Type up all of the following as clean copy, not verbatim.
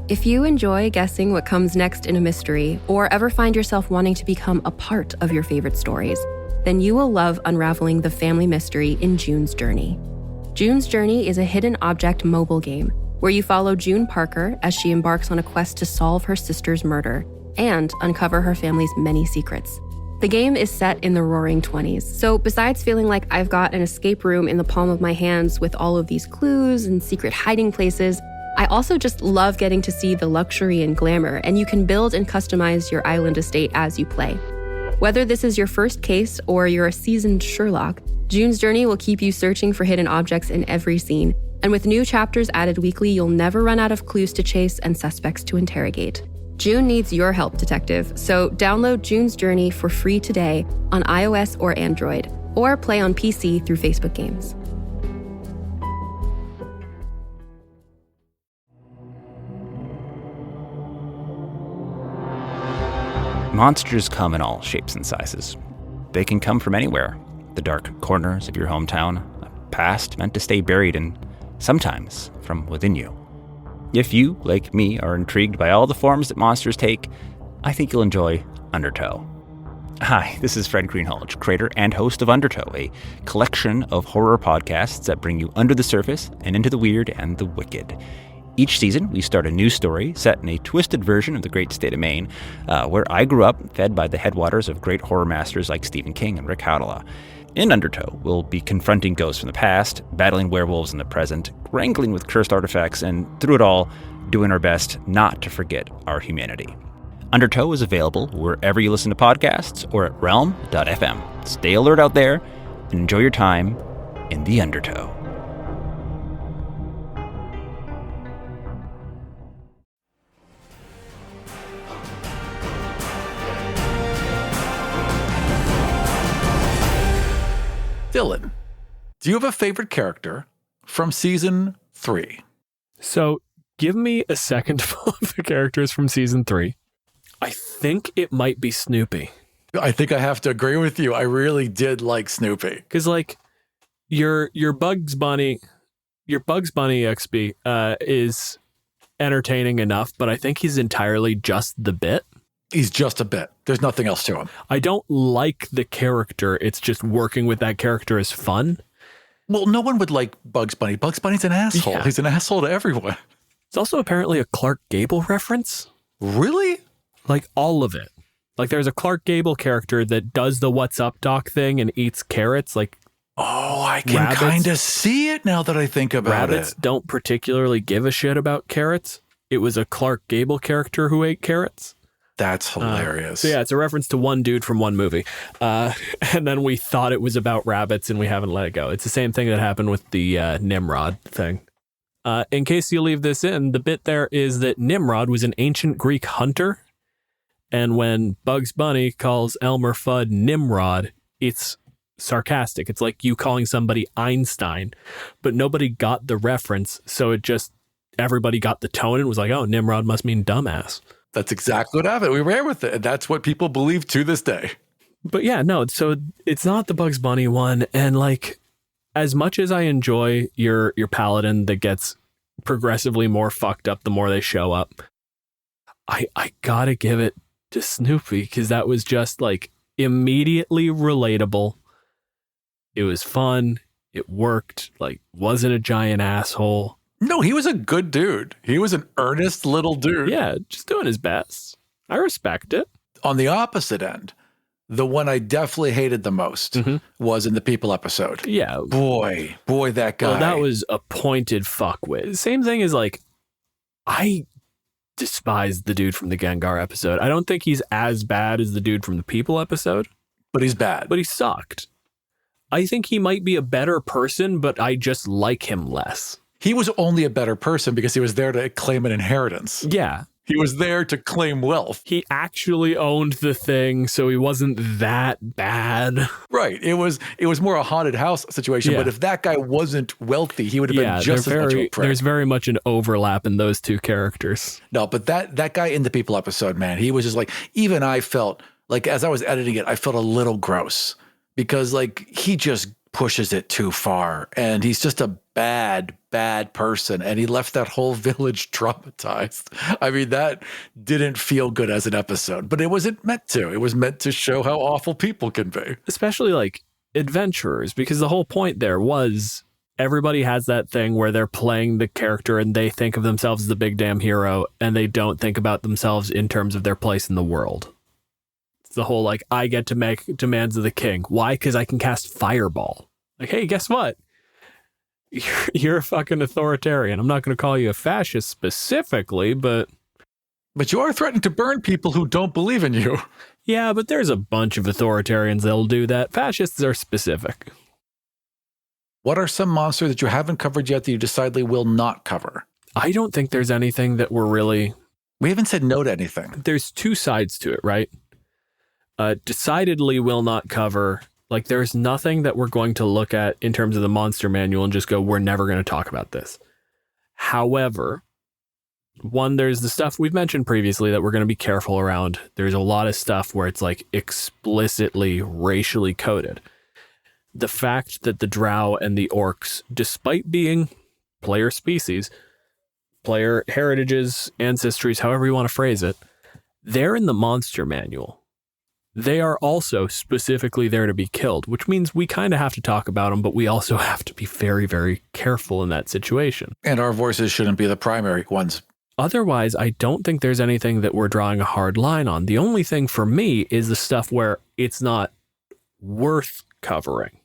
If you enjoy guessing what comes next in a mystery, or ever find yourself wanting to become a part of your favorite stories, then you will love unraveling the family mystery in June's Journey. June's Journey is a hidden object mobile game where you follow June Parker as she embarks on a quest to solve her sister's murder and uncover her family's many secrets. The game is set in the Roaring 20s, so besides feeling like I've got an escape room in the palm of my hands with all of these clues and secret hiding places, I also just love getting to see the luxury and glamour, and you can build and customize your island estate as you play. Whether this is your first case or you're a seasoned Sherlock, June's Journey will keep you searching for hidden objects in every scene, and with new chapters added weekly, you'll never run out of clues to chase and suspects to interrogate. June needs your help, detective, so download June's Journey for free today on iOS or Android, or play on PC through Facebook Games. Monsters come in all shapes and sizes. They can come from anywhere, the dark corners of your hometown, a past meant to stay buried, and sometimes from within you. If you, like me, are intrigued by all the forms that monsters take, I think you'll enjoy Undertow. Hi, this is Fred Greenhalgh, creator and host of Undertow, a collection of horror podcasts that bring you under the surface and into the weird and the wicked. Each season, we start a new story set in a twisted version of the great state of Maine, where I grew up, fed by the headwaters of great horror masters like Stephen King and Rick Howdala. In Undertow, we'll be confronting ghosts from the past, battling werewolves in the present, wrangling with cursed artifacts, and through it all, doing our best not to forget our humanity. Undertow is available wherever you listen to podcasts or at realm.fm. Stay alert out there and enjoy your time in the Undertow. Dylan, do you have a favorite character from season 3? So give me a second full of the characters from season 3. I think it might be Snoopy. I think I have to agree with you. I really did like Snoopy. Because like your Bugs Bunny XB is entertaining enough, but I think he's entirely just the bit. He's just a bit. There's nothing else to him. I don't like the character. It's just working with that character is fun. Well, no one would like Bugs Bunny. Bugs Bunny's an asshole. Yeah. He's an asshole to everyone. It's also apparently a Clark Gable reference. Really? Like all of it. Like there's a Clark Gable character that does the what's up doc thing and eats carrots. Like, oh, I can kind of see it now that I think about rabbits it. Don't particularly give a shit about carrots. It was a Clark Gable character who ate carrots. That's hilarious. So yeah, it's a reference to one dude from one movie. And then we thought it was about rabbits and we haven't let it go. It's the same thing that happened with the Nimrod thing. In case you leave this in, the bit there is that Nimrod was an ancient Greek hunter. And when Bugs Bunny calls Elmer Fudd Nimrod, it's sarcastic. It's like you calling somebody Einstein, but nobody got the reference. So it just, everybody got the tone and was like, oh, Nimrod must mean dumbass. That's exactly what happened. We ran with it. And that's what people believe to this day. But yeah, no, so it's not the Bugs Bunny one. And like, as much as I enjoy your paladin that gets progressively more fucked up the more they show up, I gotta give it to Snoopy because that was just like immediately relatable. It was fun. It worked. Like, wasn't a giant asshole. No, he was a good dude. He was an earnest little dude. Yeah, just doing his best. I respect it. On the opposite end, the one I definitely hated the most was in the People episode. Yeah. Boy, that guy. Well, that was a pointed fuckwit. Same thing as like, I despise the dude from the Gengar episode. I don't think he's as bad as the dude from the People episode. But he's bad. But he sucked. I think he might be a better person, but I just like him less. He was only a better person because he was there to claim an inheritance. Yeah. He was there to claim wealth. He actually owned the thing, so he wasn't that bad. Right. It was more a haunted house situation, but if that guy wasn't wealthy, he would have been just as much of a prick. There's very much an overlap in those two characters. No, but that guy in the People episode, man, he was just like, even I felt like as I was editing it, I felt a little gross because like he just pushes it too far and he's just a bad person, and he left that whole village traumatized. I mean, that didn't feel good as an episode, but it wasn't meant to. It was meant to show how awful people can be. Especially like adventurers, because the whole point there was everybody has that thing where they're playing the character and they think of themselves as the big damn hero, and they don't think about themselves in terms of their place in the world. It's the whole like, I get to make demands of the king. Why? Because I can cast fireball. Like, hey, guess what? You're a fucking authoritarian. I'm not going to call you a fascist specifically, but you are threatening to burn people who don't believe in you. Yeah, but there's a bunch of authoritarians that'll do that. Fascists are specific. What are some monsters that you haven't covered yet that you decidedly will not cover? I don't think there's anything that we're really... We haven't said no to anything. There's two sides to it, right? Decidedly will not cover... Like, there's nothing that we're going to look at in terms of the monster manual and just go, we're never going to talk about this. However, one, there's the stuff we've mentioned previously that we're going to be careful around. There's a lot of stuff where it's like explicitly racially coded. The fact that the drow and the orcs, despite being player species, player heritages, ancestries, however you want to phrase it, they're in the monster manual. They are also specifically there to be killed, which means we kind of have to talk about them, but we also have to be very, very careful in that situation. And our voices shouldn't be the primary ones. Otherwise, I don't think there's anything that we're drawing a hard line on. The only thing for me is the stuff where it's not worth covering.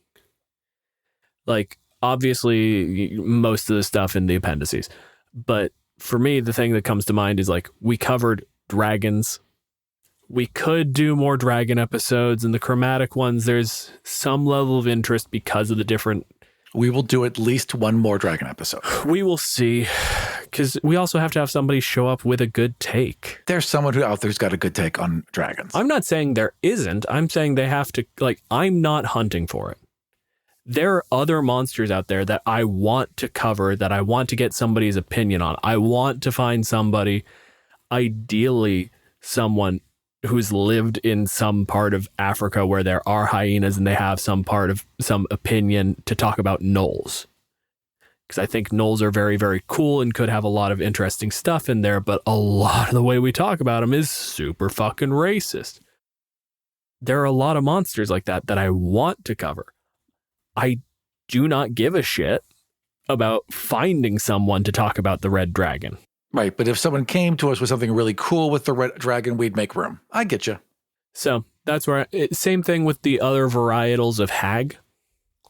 Like, obviously, most of the stuff in the appendices. But for me, the thing that comes to mind is like, we covered dragons. We could do more dragon episodes, and the chromatic ones, there's some level of interest because of the different... We will do at least one more dragon episode. We will see, because we also have to have somebody show up with a good take. There's someone who out there's got a good take on dragons. I'm not saying there isn't. I'm saying they have to, like, I'm not hunting for it. There are other monsters out there that I want to cover, that I want to get somebody's opinion on. I want to find somebody, ideally someone who's lived in some part of Africa where there are hyenas and they have some part of some opinion to talk about gnolls. Because I think gnolls are very, very cool and could have a lot of interesting stuff in there, but a lot of the way we talk about them is super fucking racist. There are a lot of monsters like that that I want to cover. I do not give a shit about finding someone to talk about the red dragon. Right, but if someone came to us with something really cool with the red dragon, we'd make room. I get you. So that's where, same thing with the other varietals of hag.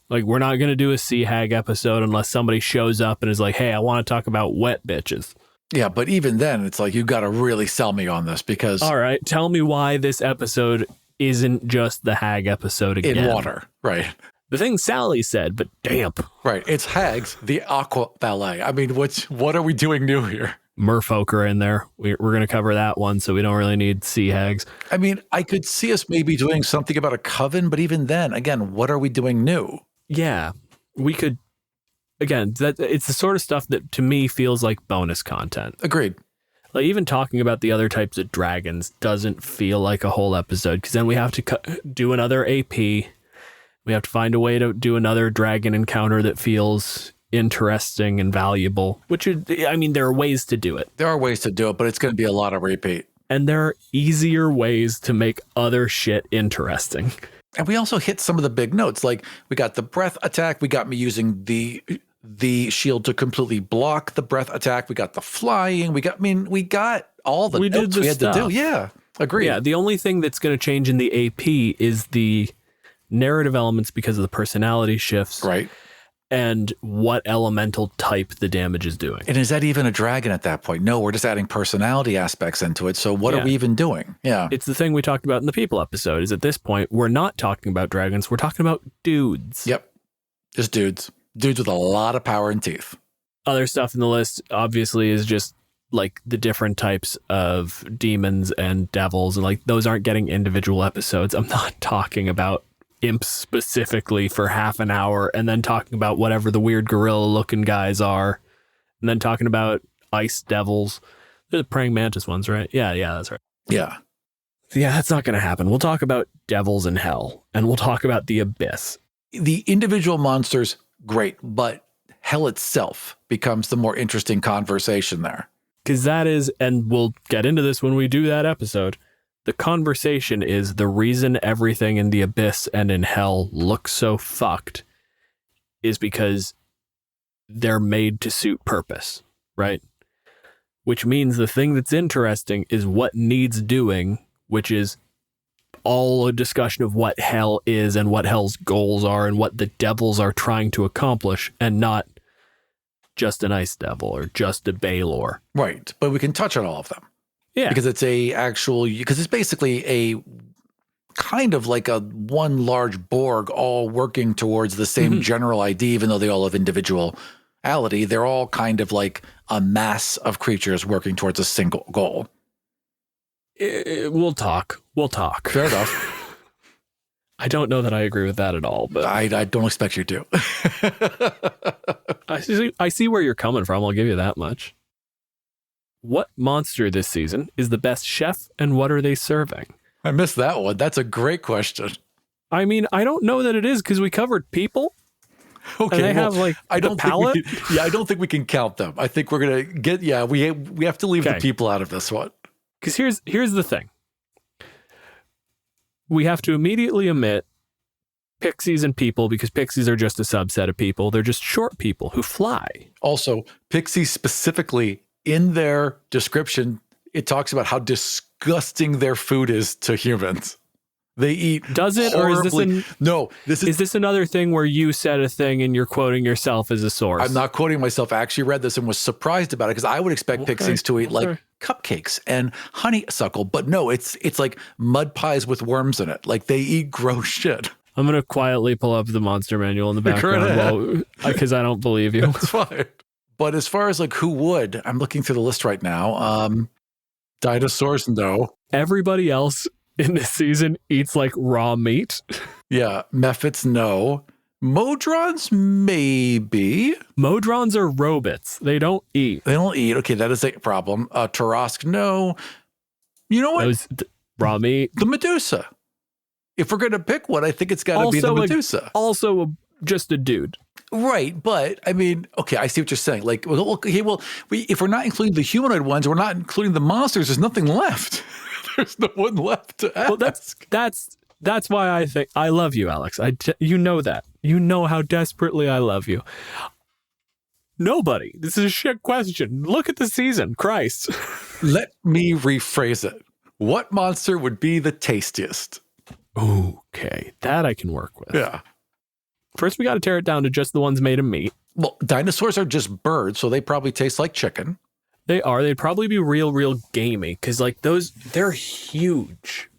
Like, we're not going to do a sea hag episode unless somebody shows up and is like, hey, I want to talk about wet bitches. Yeah, but even then, it's like, you got to really sell me on this because... All right, tell me why this episode isn't just the hag episode again. In water, right. The thing Sally said, but damp. Right, it's hags, the aqua ballet. I mean, what are we doing new here? Merfolk are in there. We're going to cover that one, so we don't really need sea hags. I mean, I could see us maybe doing something about a coven, but even then, again, what are we doing new? Yeah, we could, again, it's the sort of stuff that to me feels like bonus content. Agreed. Like, even talking about the other types of dragons doesn't feel like a whole episode, because then we have to do another AP. We have to find a way to do another dragon encounter that feels interesting and valuable, which is, I mean, there are ways to do it. There are ways to do it, but it's going to be a lot of repeat. And there are easier ways to make other shit interesting. And we also hit some of the big notes. Like, we got the breath attack. We got me using the shield to completely block the breath attack. We got the flying. We got all the notes we had to do. Yeah, agreed. Yeah, the only thing that's going to change in the AP is the narrative elements because of the personality shifts. Right. And what elemental type the damage is doing. And is that even a dragon at that point? No, we're just adding personality aspects into it. So what are we even doing? Yeah. It's the thing we talked about in the people episode, is at this point, we're not talking about dragons. We're talking about dudes. Yep. Just dudes. Dudes with a lot of power and teeth. Other stuff in the list, obviously, is just like the different types of demons and devils. And like, those aren't getting individual episodes. I'm not talking about imps specifically for half an hour and then talking about whatever the weird gorilla looking guys are and then talking about ice devils. They're the praying mantis ones, right? Yeah, that's right. Yeah, that's not going to happen. We'll talk about devils in hell and we'll talk about the abyss. The individual monsters, great, but hell itself becomes the more interesting conversation there. Because that is, and we'll get into this when we do that episode, the conversation is the reason everything in the abyss and in hell looks so fucked is because they're made to suit purpose, right? Which means the thing that's interesting is what needs doing, which is all a discussion of what hell is and what hell's goals are and what the devils are trying to accomplish, and not just an ice devil or just a Baelor. Right. But we can touch on all of them. Yeah. Because it's basically a kind of like a one large Borg all working towards the same general idea, even though they all have individuality. They're all kind of like a mass of creatures working towards a single goal. We'll talk. Fair enough. I don't know that I agree with that at all, but I don't expect you to. I see where you're coming from. I'll give you that much. What monster this season is the best chef, and what are they serving? I missed that one. That's a great question. I mean, I don't know that it is because we covered people. Okay, and they have like I don't the palette. I don't think we can count them. I think we're gonna get. Yeah, we have to leave the people out of this one. Because here's the thing. We have to immediately omit pixies and people because pixies are just a subset of people. They're just short people who fly. Also, pixies specifically, in their description, it talks about how disgusting their food is to humans. They eat. Does it? Horribly. Or is this no? Is this another thing where you said a thing and you're quoting yourself as a source? I'm not quoting myself. I actually read this and was surprised about it because I would expect pixies to eat like cupcakes and honeysuckle, but no, it's like mud pies with worms in it. Like they eat gross shit. I'm gonna quietly pull up the monster manual in the background because I don't believe you. That's fine. But as far as like who would, I'm looking through the list right now. Dinosaurs, no. Everybody else in this season eats like raw meat. Yeah. Mephits, no. Modrons, maybe. Modrons are robots. They don't eat. Okay, that is a problem. Tarask, no. You know what? Raw meat. The Medusa. If we're going to pick one, I think it's got to be the Medusa. Just a dude. Right, but I mean, okay, I see what you're saying. Like, if we're not including the humanoid ones, we're not including the monsters. There's nothing left. There's no one left to ask. Well, that's why I think I love you, Alex. You know that. You know how desperately I love you. Nobody. This is a shit question. Look at the season. Christ. Let me rephrase it. What monster would be the tastiest? Okay, that I can work with. Yeah. First, we got to tear it down to just the ones made of meat. Well, dinosaurs are just birds, so they probably taste like chicken. They are. They'd probably be real gamey because like they're huge.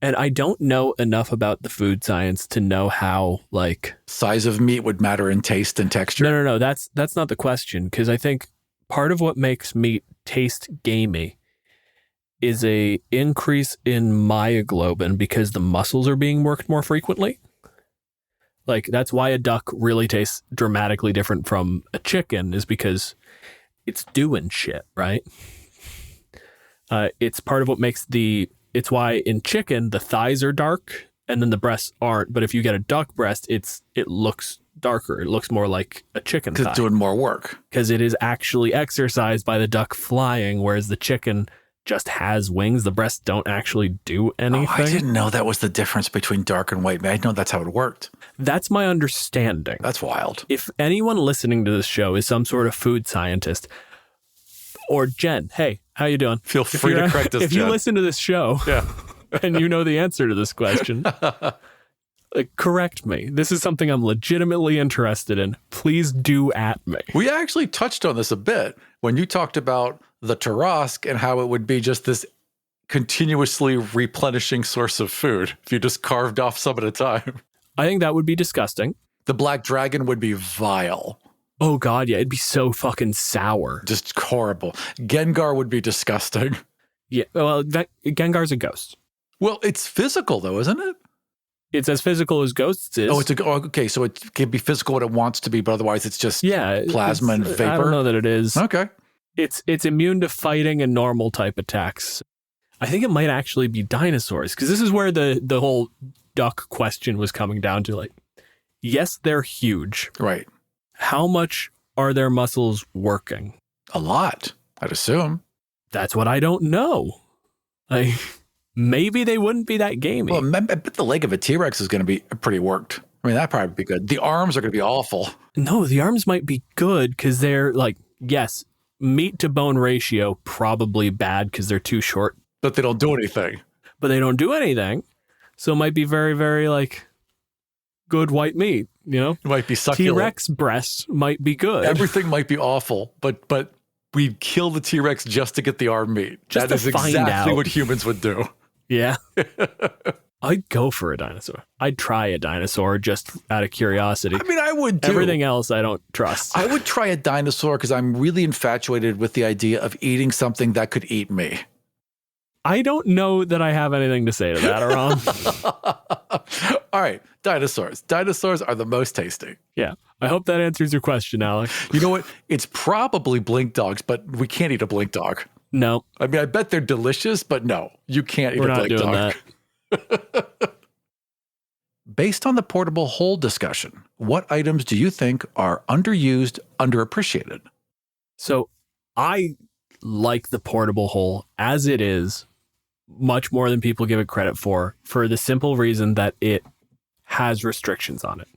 And I don't know enough about the food science to know how like size of meat would matter in taste and texture. No. That's not the question, because I think part of what makes meat taste gamey is a increase in myoglobin because the muscles are being worked more frequently. Like that's why a duck really tastes dramatically different from a chicken, is because it's doing shit, right? It's part of what makes it's why in chicken, the thighs are dark and then the breasts aren't. But if you get a duck breast, it looks darker. It looks more like a chicken thigh. Because it's doing more work. Because it is actually exercised by the duck flying, whereas the chicken just has wings. The breasts don't actually do anything. Oh, I didn't know that was the difference between dark and white meat. I didn't know that's how it worked. That's my understanding. That's wild. If anyone listening to this show is some sort of food scientist, or Jen, hey, how you doing? Feel free to correct us, Jen. If you listen to this show and you know the answer to this question, correct me. This is something I'm legitimately interested in. Please do at me. We actually touched on this a bit when you talked about the Tarask and how it would be just this continuously replenishing source of food if you just carved off some at a time. I think that would be disgusting. The black dragon would be vile. Oh God, yeah, it'd be so fucking sour. Just horrible. Gengar would be disgusting. Yeah, well, Gengar's a ghost. Well, it's physical though, isn't it? It's as physical as ghosts is. Okay, so it can be physical what it wants to be, but otherwise it's just plasma and vapor. I don't know that it is. Okay. It's immune to fighting and normal type attacks. I think it might actually be dinosaurs, because this is where the whole duck question was coming down to. Like, yes, they're huge. Right. how much are their muscles working? A lot, I'd assume. That's what I don't know. Like, maybe they wouldn't be that gamey. Well, I bet the leg of a T-Rex is going to be pretty worked. I mean, that'd probably be good. The arms are going to be awful. No, the arms might be good because they're like, yes, meat to bone ratio, probably bad because they're too short. But they don't do anything. But they don't do anything. So it might be very, very like good white meat, you know? It might be succulent. T-Rex breasts might be good. Everything might be awful, but we'd kill the T-Rex just to get the arm meat. Just that is exactly what humans would do. Yeah. I'd go for a dinosaur. I'd try a dinosaur just out of curiosity. I mean, I would too. Everything else I don't trust. I would try a dinosaur because I'm really infatuated with the idea of eating something that could eat me. I don't know that I have anything to say to that, Aram. All right, dinosaurs. Dinosaurs are the most tasty. Yeah. I hope that answers your question, Alec. You know what? It's probably blink dogs, but we can't eat a blink dog. No. I mean, I bet they're delicious, but no, you can't eat We're a not blink doing dog. that. Based on the portable hole discussion, what items do you think are underused, underappreciated? So I like the portable hole as it is much more than people give it credit for the simple reason that it has restrictions on it.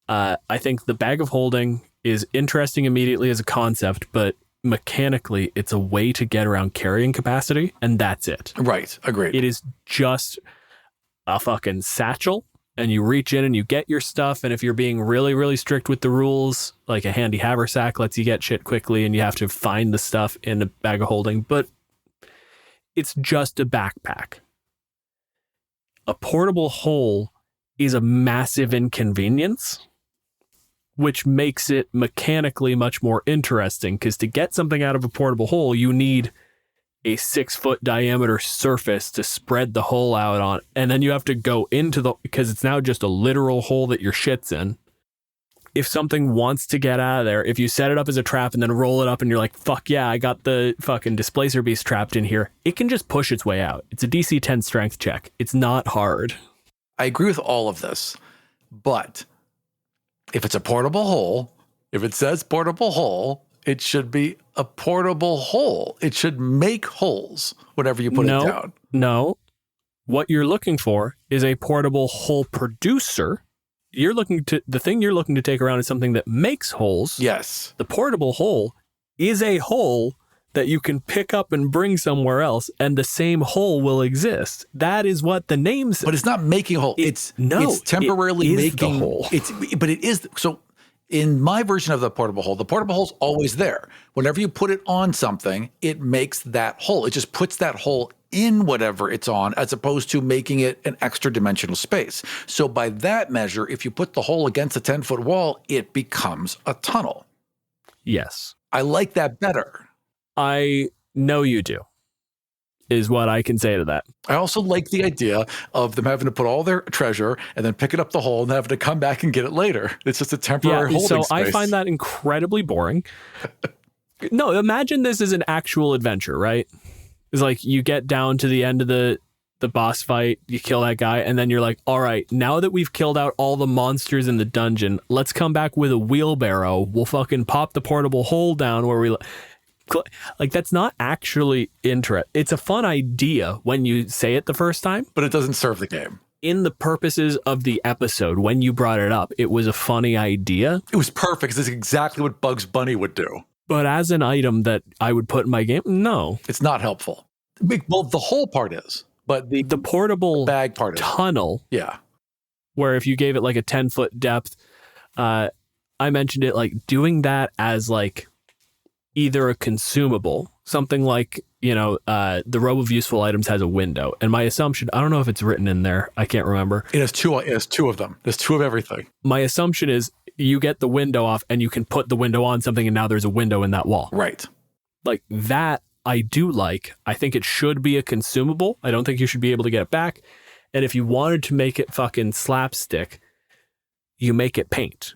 I think the bag of holding is interesting immediately as a concept, but mechanically it's a way to get around carrying capacity, and that's it. Right, agreed. It is just a fucking satchel, and you reach in and you get your stuff, and if you're being really, really strict with the rules, like a handy haversack lets you get shit quickly and you have to find the stuff in a bag of holding, but it's just a backpack. A portable hole is a massive inconvenience, which makes it mechanically much more interesting, because to get something out of a portable hole, you need a 6-foot diameter surface to spread the hole out on. And then you have to go into because it's now just a literal hole that your shit's in. If something wants to get out of there, if you set it up as a trap and then roll it up and you're like, fuck yeah, I got the fucking displacer beast trapped in here, it can just push its way out. It's a DC 10 strength check. It's not hard. I agree with all of this, but if it's a portable hole, if it says portable hole, it should be a portable hole. It should make holes whenever you put it down. No. What you're looking for is a portable hole producer. The thing you're looking to take around is something that makes holes. Yes. The portable hole is a hole that you can pick up and bring somewhere else, and the same hole will exist. That is what the name says. But it's not making a hole. It's temporarily making the hole. But it is. So in my version of the portable hole's always there. Whenever you put it on something, it makes that hole. It just puts that hole in whatever it's on, as opposed to making it an extra dimensional space. So by that measure, if you put the hole against a 10-foot wall, it becomes a tunnel. Yes. I like that better. I know you do, is what I can say to that. I also like the idea of them having to put all their treasure and then pick it up the hole and having to come back and get it later. It's just a temporary holding space. I find that incredibly boring. No, imagine this is an actual adventure, right? It's like you get down to the end of the boss fight, you kill that guy, and then you're like, all right, now that we've killed out all the monsters in the dungeon, let's come back with a wheelbarrow. We'll fucking pop the portable hole down where we... Like, that's not actually interesting. It's a fun idea when you say it the first time, but it doesn't serve the game. In the purposes of the episode, when you brought it up, it was a funny idea. It was perfect. This is exactly what Bugs Bunny would do. But as an item that I would put in my game, no. It's not helpful. Well, the whole part is, but the portable bag part tunnel. Yeah. Where if you gave it like a 10-foot depth, I mentioned it, like doing that as like either a consumable, something like, the row of useful items has a window. And my assumption, I don't know if it's written in there, I can't remember. It has two of them. There's two of everything. My assumption is you get the window off and you can put the window on something and now there's a window in that wall. Right. Like that I do like. I think it should be a consumable. I don't think you should be able to get it back. And if you wanted to make it fucking slapstick, you make it paint.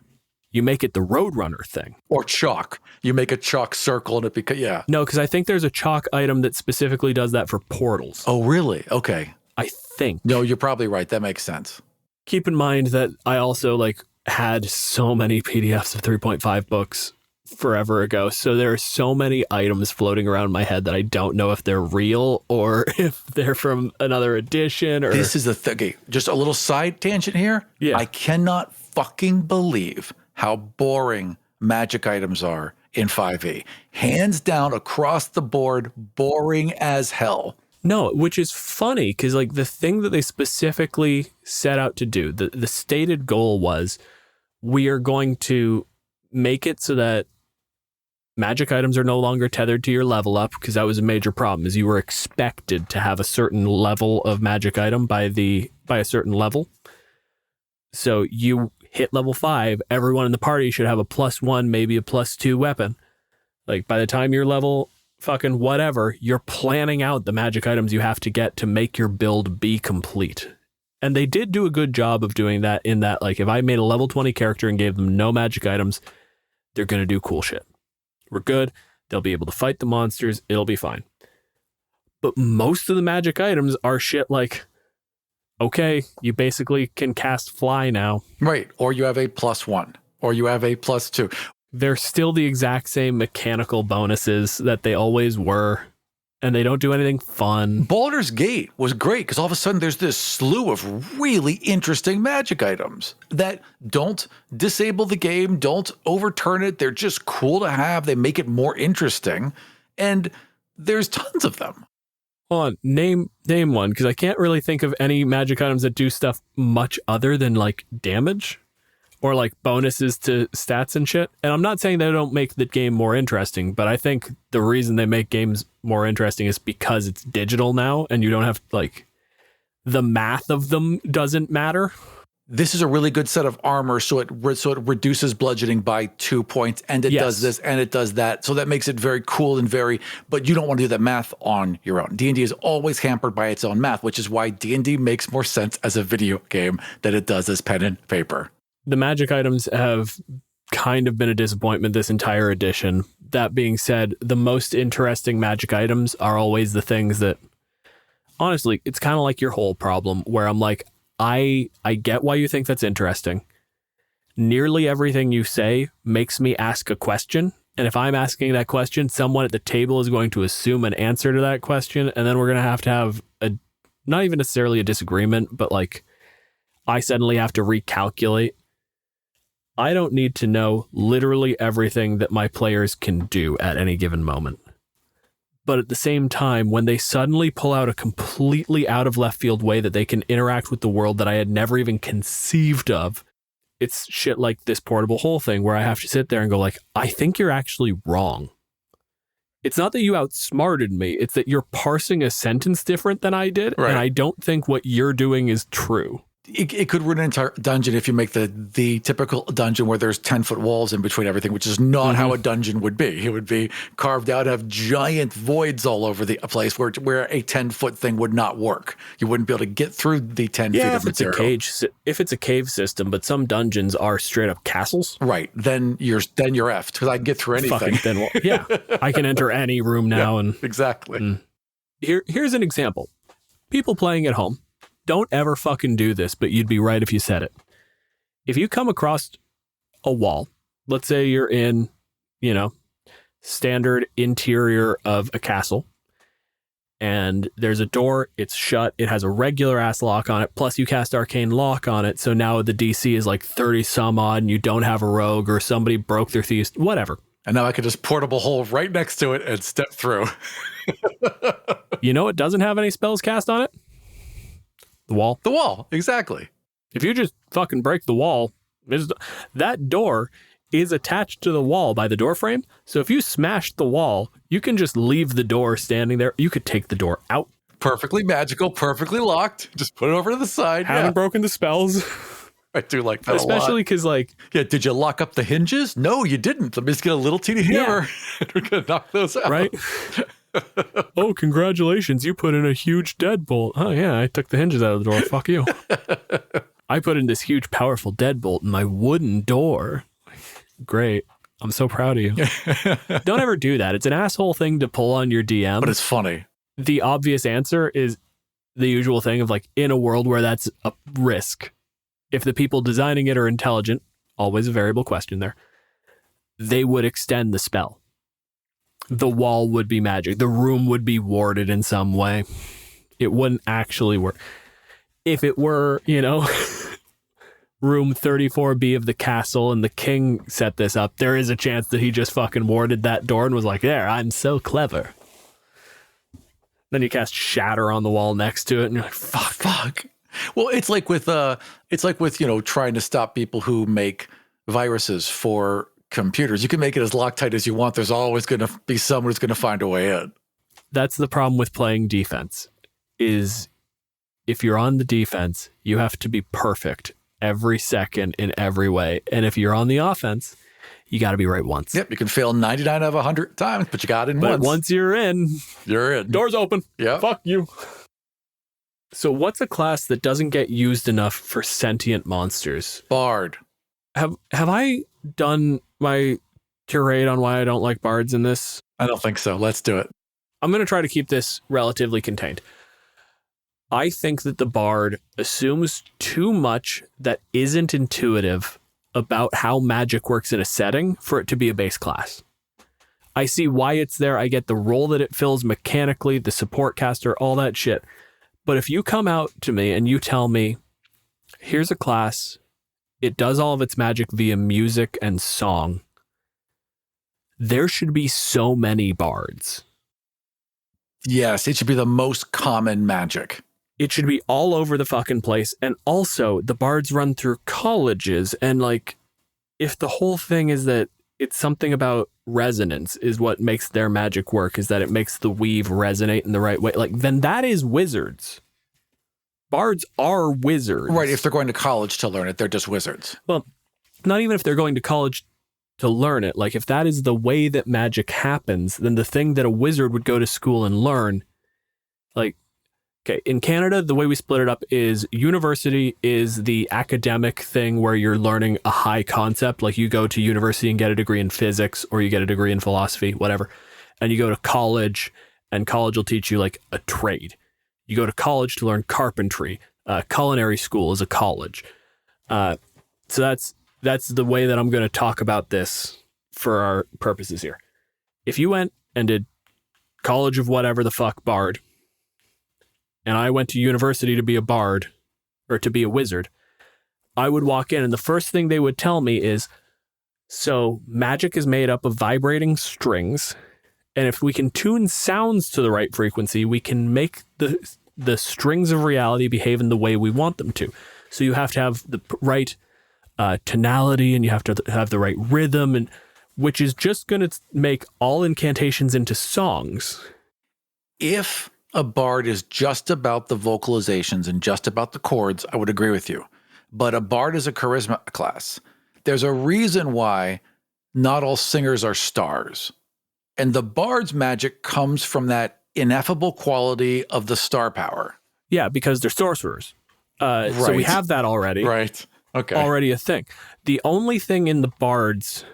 You make it the Roadrunner thing. Or chalk. You make a chalk circle and it becomes, yeah. No, because I think there's a chalk item that specifically does that for portals. Oh, really? Okay. I think. No, you're probably right. That makes sense. Keep in mind that I also, like, had so many PDFs of 3.5 books forever ago. So there are so many items floating around my head that I don't know if they're real or if they're from another edition. Or this is the thing. Okay, just a little side tangent here. Yeah. I cannot fucking believe how boring magic items are in 5e. Hands down, across the board, boring as hell. No, which is funny because like the thing that they specifically set out to do, the stated goal was we are going to make it so that magic items are no longer tethered to your level up, because that was a major problem, is you were expected to have a certain level of magic item by a certain level. So you hit level 5, everyone in the party should have a +1, maybe a +2 weapon. Like by the time you're level fucking whatever, you're planning out the magic items you have to get to make your build be complete. And they did do a good job of doing that, in that like if I made a level 20 character and gave them no magic items, they're going to do cool shit. We're good. They'll be able to fight the monsters. It'll be fine. But most of the magic items are shit like, okay, you basically can cast fly now. Right. Or you have a +1, or you have a +2. They're still the exact same mechanical bonuses that they always were, and they don't do anything fun. Baldur's Gate was great because all of a sudden there's this slew of really interesting magic items that don't disable the game, don't overturn it. They're just cool to have. They make it more interesting, and there's tons of them. Hold on, name one, because I can't really think of any magic items that do stuff much other than like damage or like bonuses to stats and shit. And I'm not saying they don't make the game more interesting, but I think the reason they make games more interesting is because it's digital now and you don't have like the math of them doesn't matter. This is a really good set of armor, so it reduces bludgeoning by 2 points, and it does this and it does that. So that makes it very cool and but you don't want to do that math on your own. D&D is always hampered by its own math, which is why D&D makes more sense as a video game than it does as pen and paper. The magic items have kind of been a disappointment this entire edition. That being said, the most interesting magic items are always the things that, honestly, it's kind of like your whole problem where I'm like, I get why you think that's interesting. Nearly everything you say makes me ask a question. And if I'm asking that question, someone at the table is going to assume an answer to that question. And then we're going to have a, not even necessarily a disagreement, but like I suddenly have to recalculate. I don't need to know literally everything that my players can do at any given moment. But at the same time, when they suddenly pull out a completely out of left field way that they can interact with the world that I had never even conceived of, it's shit like this portable hole thing where I have to sit there and go like, I think you're actually wrong. It's not that you outsmarted me. It's that you're parsing a sentence different than I did. Right. And I don't think what you're doing is true. It could ruin an entire dungeon if you make the typical dungeon where there's 10-foot walls in between everything, which is not how a dungeon would be. It would be carved out, have giant voids all over the place where a 10-foot thing would not work. You wouldn't be able to get through the 10 feet of material. If it's a cave system, but some dungeons are straight up castles. Right. Then you're effed because I can get through anything. Yeah. I can enter any room now. Yeah, exactly. Here's an example. People playing at home. Don't ever fucking do this, but you'd be right if you said it. If you come across a wall, let's say you're in, standard interior of a castle, and there's a door, it's shut, it has a regular ass lock on it, plus you cast arcane lock on it, so now the DC is like 30 some odd, and you don't have a rogue, or somebody broke their thieves, whatever. And now I could just portable hole right next to it and step through. You know it doesn't have any spells cast on it? The wall. The wall, exactly. If you just fucking break the wall, that door is attached to the wall by the door frame. So if you smash the wall, you can just leave the door standing there. You could take the door out. Perfectly magical, perfectly locked. Just put it over to the side. Haven't broken the spells. I do like that especially because did you lock up the hinges? No, you didn't. Let me just get a little teeny hammer. We're going to knock those out. Right? Oh, congratulations. You put in a huge deadbolt. Oh, yeah, I took the hinges out of the door. Fuck you. I put in this huge, powerful deadbolt in my wooden door. Great. I'm so proud of you. Don't ever do that. It's an asshole thing to pull on your DM. But it's funny. The obvious answer is the usual thing of like, in a world where that's a risk, if the people designing it are intelligent, always a variable question there, they would extend the spell. The wall would be magic. The room would be warded in some way. It wouldn't actually work. If it were, room 34B of the castle and the king set this up, there is a chance that he just fucking warded that door and was like, there, I'm so clever. Then you cast Shatter on the wall next to it and you're like, fuck. Well, it's like with trying to stop people who make viruses for computers. You can make it as Loctite as you want. There's always going to be someone who's going to find a way in. That's the problem with playing defense, is if you're on the defense, you have to be perfect every second in every way. And if you're on the offense, you got to be right once. Yep, you can fail 99 out of 100 times, but you got in once. But once you're in, Door's open. Yeah. Fuck you. So what's a class that doesn't get used enough for sentient monsters? Bard. Have I done my tirade on why I don't like bards in this? I don't think so. Let's do it. I'm going to try to keep this relatively contained. I think that the bard assumes too much that isn't intuitive about how magic works in a setting for it to be a base class. I see why it's there. I get the role that it fills mechanically, the support caster, all that shit. But if you come out to me and you tell me, here's a class, it does all of its magic via music and song, there should be so many bards. Yes, it should be the most common magic. It should be all over the fucking place. And also, the bards run through colleges. And like, if the whole thing is that it's something about resonance is what makes their magic work, is that it makes the weave resonate in the right way, like, then that is wizards. Bards are wizards. Right, if they're going to college to learn it, they're just wizards. Well, not even if they're going to college to learn it. Like, if that is the way that magic happens, then the thing that a wizard would go to school and learn, like, okay, in Canada, the way we split it up is university is the academic thing where you're learning a high concept. Like, you go to university and get a degree in physics, or you get a degree in philosophy, whatever. And you go to college, and college will teach you like a trade. You go to college to learn carpentry. Culinary school is a college. So that's the way that I'm going to talk about this for our purposes here. If you went and did college of whatever the fuck bard, and I went to university to be a bard, or to be a wizard, I would walk in and the first thing they would tell me is, so magic is made up of vibrating strings, and if we can tune sounds to the right frequency, we can make the strings of reality behave in the way we want them to. So you have to have the right tonality, and you have to have the right rhythm, and which is just going to make all incantations into songs. If a bard is just about the vocalizations and just about the chords, I would agree with you. But a bard is a charisma class. There's a reason why not all singers are stars. And the bard's magic comes from that ineffable quality of the star power. Yeah, because they're sorcerers. Right. So we have that already. Right. Okay. Already a thing. The only thing in the bards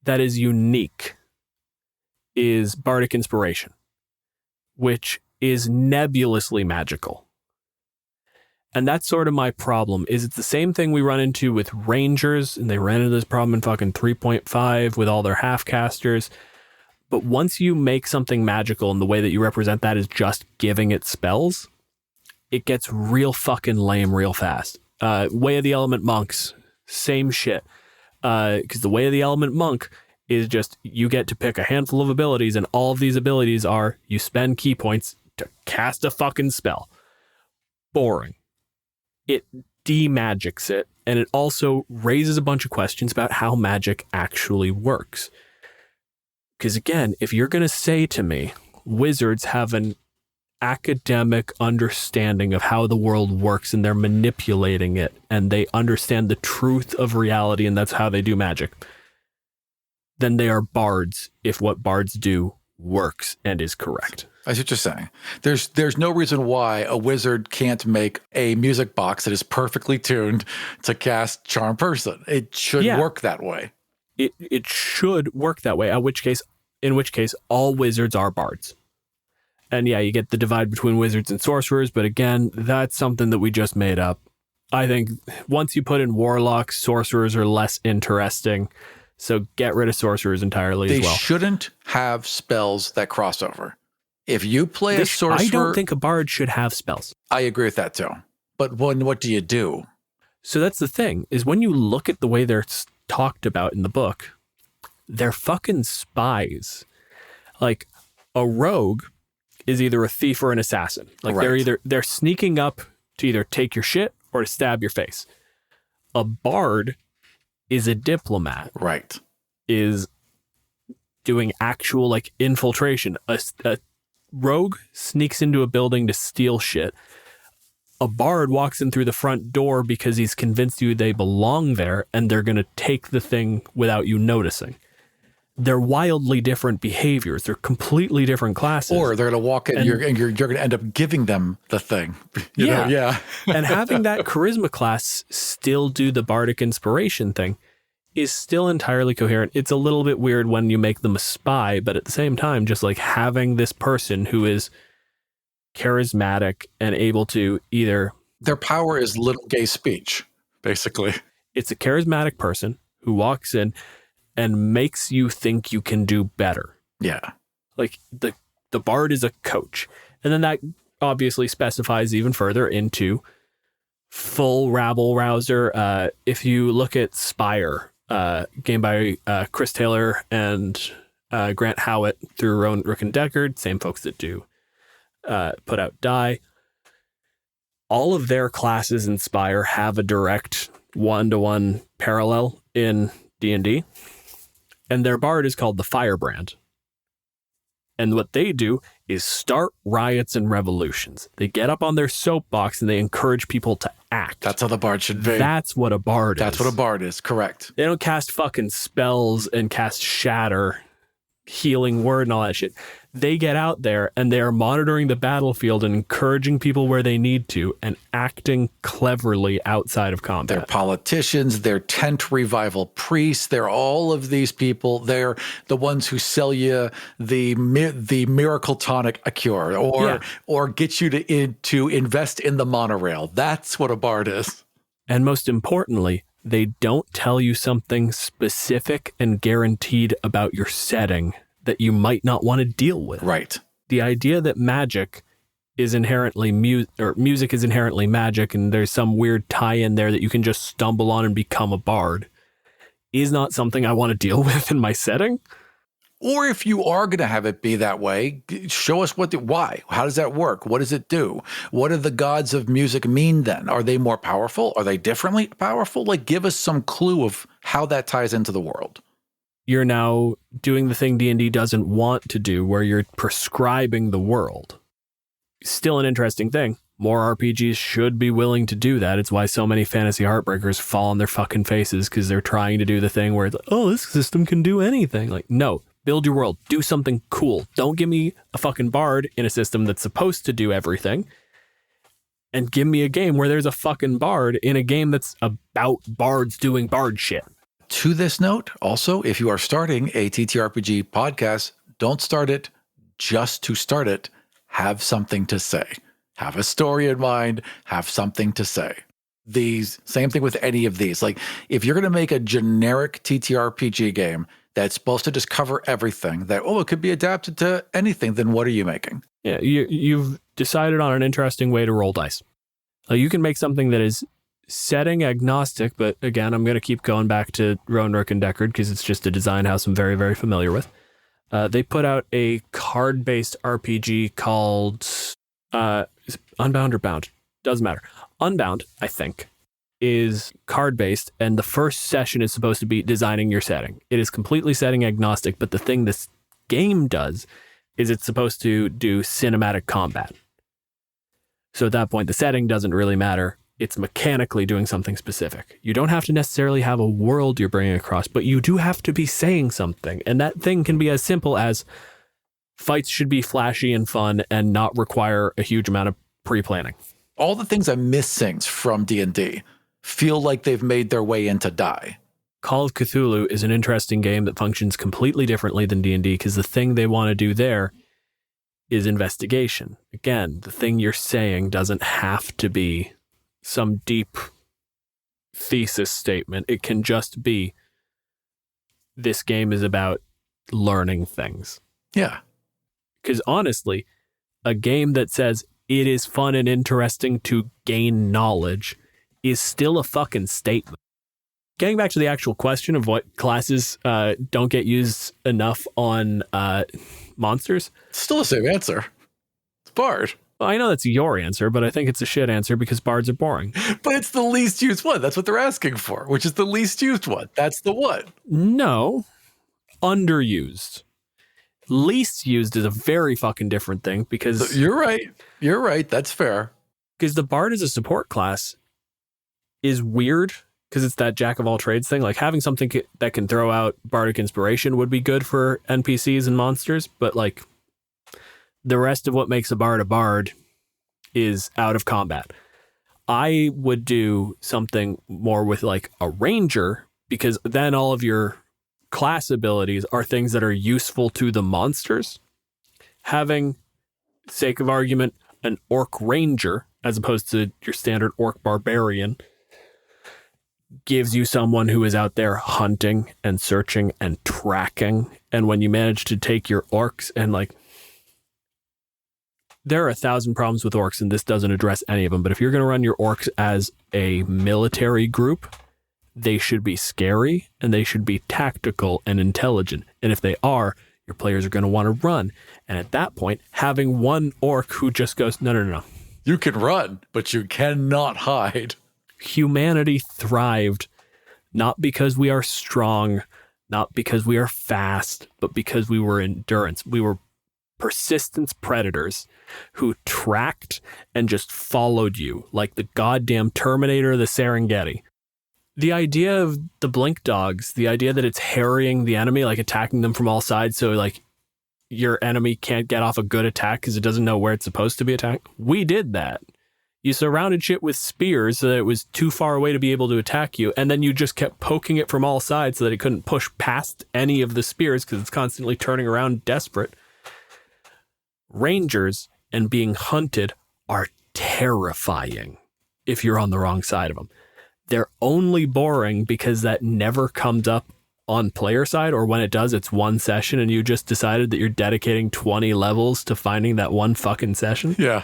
that is unique is bardic inspiration, which is nebulously magical. And that's sort of my problem, is it's the same thing we run into with rangers, and they ran into this problem in fucking 3.5 with all their half-casters. But once you make something magical and the way that you represent that is just giving it spells, it gets real fucking lame real fast. Way of the Element monks, same shit. Because the Way of the Element monk is just, you get to pick a handful of abilities, and all of these abilities are, you spend key points to cast a fucking spell. Boring. It de-magics it, and it also raises a bunch of questions about how magic actually works. Because again, if you're going to say to me, wizards have an academic understanding of how the world works, and they're manipulating it, and they understand the truth of reality, and that's how they do magic, then they are bards if what bards do works and is correct. I see what you're saying. There's no reason why a wizard can't make a music box that is perfectly tuned to cast Charm Person. It should work that way. It should work that way. In which case, all wizards are bards. And yeah, you get the divide between wizards and sorcerers, but again, that's something that we just made up. I think once you put in warlocks, sorcerers are less interesting. So get rid of sorcerers entirely as well. They shouldn't have spells that cross over. If you play a sorcerer... I don't think a bard should have spells. I agree with that too. But what do you do? So that's the thing, is when you look at the way they're talked about in the book, they're fucking spies. Like, a rogue is either a thief or an assassin. Like, they're sneaking up to either take your shit or to stab your face. A bard is a diplomat. Right. Is doing actual, like, infiltration. A rogue sneaks into a building to steal shit. A bard walks in through the front door because he's convinced you they belong there and they're going to take the thing without you noticing. They're wildly different behaviors. They're completely different classes. Or they're going to walk in and you're going to end up giving them the thing. You know? Yeah. And having that charisma class still do the bardic inspiration thing is still entirely coherent. It's a little bit weird when you make them a spy, but at the same time, just like having this person who is charismatic and able to either... Their power is little gay speech, basically. It's a charismatic person who walks in and makes you think you can do better. Yeah. Like the bard is a coach. And then that obviously specifies even further into full rabble rouser. If you look at Spire, game by Chris Taylor and Grant Howitt through Rowan Rook and Deckard, same folks that do put out Die. All of their classes in Spire have a direct one-to-one parallel in D&D. And their bard is called the Firebrand. And what they do is start riots and revolutions. They get up on their soapbox and they encourage people to act. That's how the bard should be. That's what a bard is. That's what a bard is, correct. They don't cast fucking spells and cast shatter, healing word and all that shit. They get out there and they are monitoring the battlefield and encouraging people where they need to and acting cleverly outside of combat. They're politicians, they're tent revival priests, they're all of these people. They're the ones who sell you the miracle tonic a cure or get you to invest in the monorail. That's what a bard is. And most importantly, they don't tell you something specific and guaranteed about your setting that you might not want to deal with. Right. The idea that magic is inherently music is inherently magic and there's some weird tie-in there that you can just stumble on and become a bard is not something I want to deal with in my setting. Or if you are going to have it be that way, show us why. How does that work? What does it do? What do the gods of music mean then? Are they more powerful? Are they differently powerful? Like, give us some clue of how that ties into the world. You're now doing the thing D&D doesn't want to do, where you're prescribing the world. Still an interesting thing. More RPGs should be willing to do that. It's why so many fantasy heartbreakers fall on their fucking faces, because they're trying to do the thing where it's like, oh, this system can do anything. Like, no, build your world. Do something cool. Don't give me a fucking bard in a system that's supposed to do everything. And give me a game where there's a fucking bard in a game that's about bards doing bard shit. To this note, also, if you are starting a TTRPG podcast, don't start it just to start it. Have something to say. Have a story in mind. Have something to say. Same thing with any of these. Like, if you're going to make a generic TTRPG game that's supposed to just cover everything, that, it could be adapted to anything, then what are you making? Yeah, you've decided on an interesting way to roll dice. You can make something that is setting agnostic, but again, I'm going to keep going back to Rowan Rook and Deckard because it's just a design house I'm very, very familiar with. They put out a card-based RPG called Unbound or Bound. Doesn't matter. Unbound, I think, is card-based, and the first session is supposed to be designing your setting. It is completely setting agnostic, but the thing this game does is it's supposed to do cinematic combat. So at that point, the setting doesn't really matter. It's mechanically doing something specific. You don't have to necessarily have a world you're bringing across, but you do have to be saying something. And that thing can be as simple as fights should be flashy and fun and not require a huge amount of pre-planning. All the things I'm missing from D&D feel like they've made their way into Die. Call of Cthulhu is an interesting game that functions completely differently than D&D because the thing they want to do there is investigation. Again, the thing you're saying doesn't have to be some deep thesis statement. It can just be, this game is about learning things. Yeah. Because honestly, a game that says it is fun and interesting to gain knowledge is still a fucking statement. Getting back to the actual question of what classes don't get used enough on monsters. It's still the same answer. It's Bard. Well, I know that's your answer, but I think it's a shit answer because bards are boring. But it's the least used one. That's what they're asking for, which is the least used one. That's the one. No. Underused. Least used is a very fucking different thing because... You're right. You're right. That's fair. Because the bard as a support class is weird because it's that jack of all trades thing. Like having something that can throw out bardic inspiration would be good for NPCs and monsters, but like the rest of what makes a bard is out of combat. I would do something more with like a ranger, because then all of your class abilities are things that are useful to the monsters. Having, sake of argument, an orc ranger as opposed to your standard orc barbarian gives you someone who is out there hunting and searching and tracking. And when you manage to take your orcs and like, there are 1,000 problems with orcs and this doesn't address any of them. But if you're going to run your orcs as a military group, they should be scary and they should be tactical and intelligent. And if they are, your players are going to want to run. And at that point, having one orc who just goes, no. You can run, but you cannot hide. Humanity thrived not because we are strong, not because we are fast, but because we were endurance. We were persistence predators who tracked and just followed you like the goddamn Terminator of the Serengeti. The idea of the blink dogs, the idea that it's harrying the enemy, like attacking them from all sides, so like your enemy can't get off a good attack because it doesn't know where it's supposed to be attacked. We did that. You surrounded shit with spears so that it was too far away to be able to attack you, and then you just kept poking it from all sides so that it couldn't push past any of the spears because it's constantly turning around desperate. Rangers and being hunted are terrifying if you're on the wrong side of them. They're only boring because that never comes up on player side, or when it does, it's one session and you just decided that you're dedicating 20 levels to finding that one fucking session. Yeah.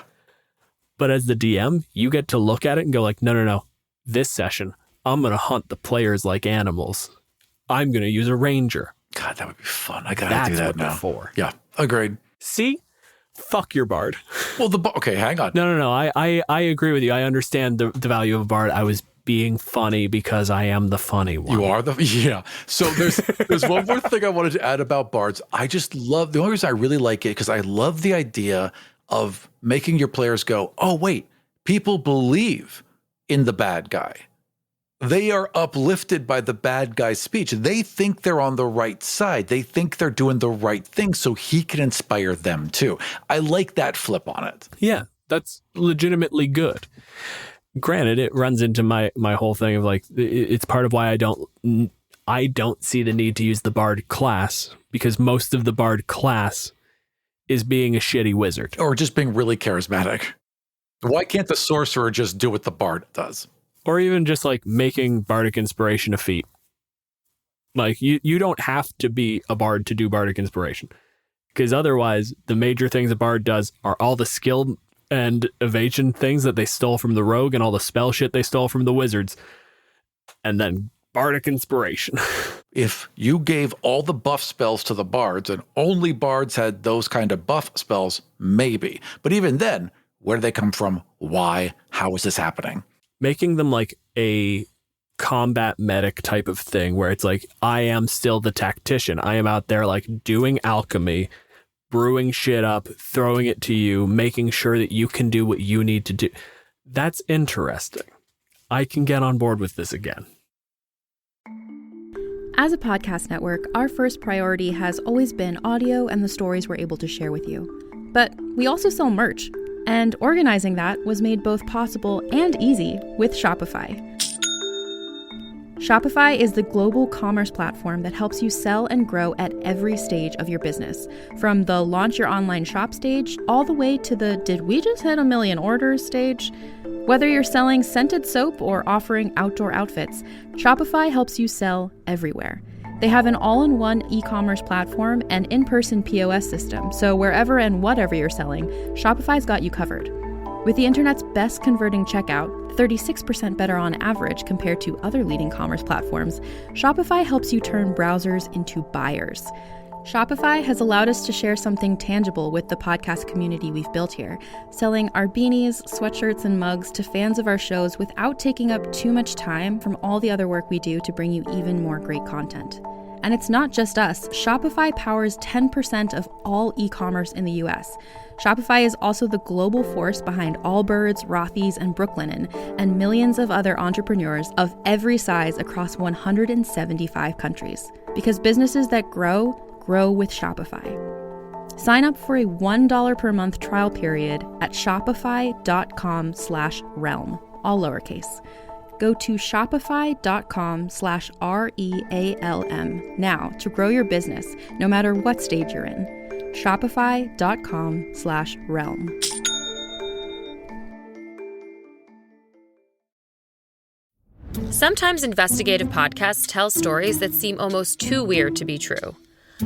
But as the DM, you get to look at it and go like, no. This session, I'm going to hunt the players like animals. I'm going to use a ranger. God, that would be fun. I got to do that now. For. Yeah, agreed. See? Fuck your bard. Well, okay, hang on. No. I agree with you. I understand the value of a bard. I was being funny because I am the funny one. You are yeah. So there's one more thing I wanted to add about bards. I just love, the only reason I really like it, because I love the idea of making your players go, oh, wait, people believe in the bad guy. They are uplifted by the bad guy's speech. They think they're on the right side. They think they're doing the right thing, so he can inspire them too. I like that flip on it. Yeah, that's legitimately good. Granted, it runs into my whole thing of like, it's part of why I don't see the need to use the bard class, because most of the bard class is being a shitty wizard. Or just being really charismatic. Why can't the sorcerer just do what the bard does? Or even just like making bardic inspiration a feat. Like you don't have to be a bard to do bardic inspiration, because otherwise the major things a bard does are all the skill and evasion things that they stole from the rogue and all the spell shit they stole from the wizards, and then bardic inspiration. If you gave all the buff spells to the bards and only bards had those kind of buff spells, maybe. But even then, where do they come from? Why? How is this happening? Making them like a combat medic type of thing where it's like, I am still the tactician. I am out there like doing alchemy, brewing shit up, throwing it to you, making sure that you can do what you need to do. That's interesting. I can get on board with this again. As a podcast network, our first priority has always been audio and the stories we're able to share with you. But we also sell merch, and organizing that was made both possible and easy with Shopify. Shopify is the global commerce platform that helps you sell and grow at every stage of your business. From the launch your online shop stage, all the way to the did we just hit 1 million orders stage? Whether you're selling scented soap or offering outdoor outfits, Shopify helps you sell everywhere. They have an all-in-one e-commerce platform and in-person POS system, so wherever and whatever you're selling, Shopify's got you covered. With the internet's best converting checkout, 36% better on average compared to other leading commerce platforms, Shopify helps you turn browsers into buyers. Shopify has allowed us to share something tangible with the podcast community we've built here, selling our beanies, sweatshirts, and mugs to fans of our shows without taking up too much time from all the other work we do to bring you even more great content. And it's not just us. Shopify powers 10% of all e-commerce in the US. Shopify is also the global force behind Allbirds, Rothy's, and Brooklinen, and millions of other entrepreneurs of every size across 175 countries. Because businesses that grow with Shopify. Sign up for a $1 per month trial period at shopify.com/realm, all lowercase. Go to shopify.com/REALM now to grow your business, no matter what stage you're in. Shopify.com/realm. Sometimes investigative podcasts tell stories that seem almost too weird to be true.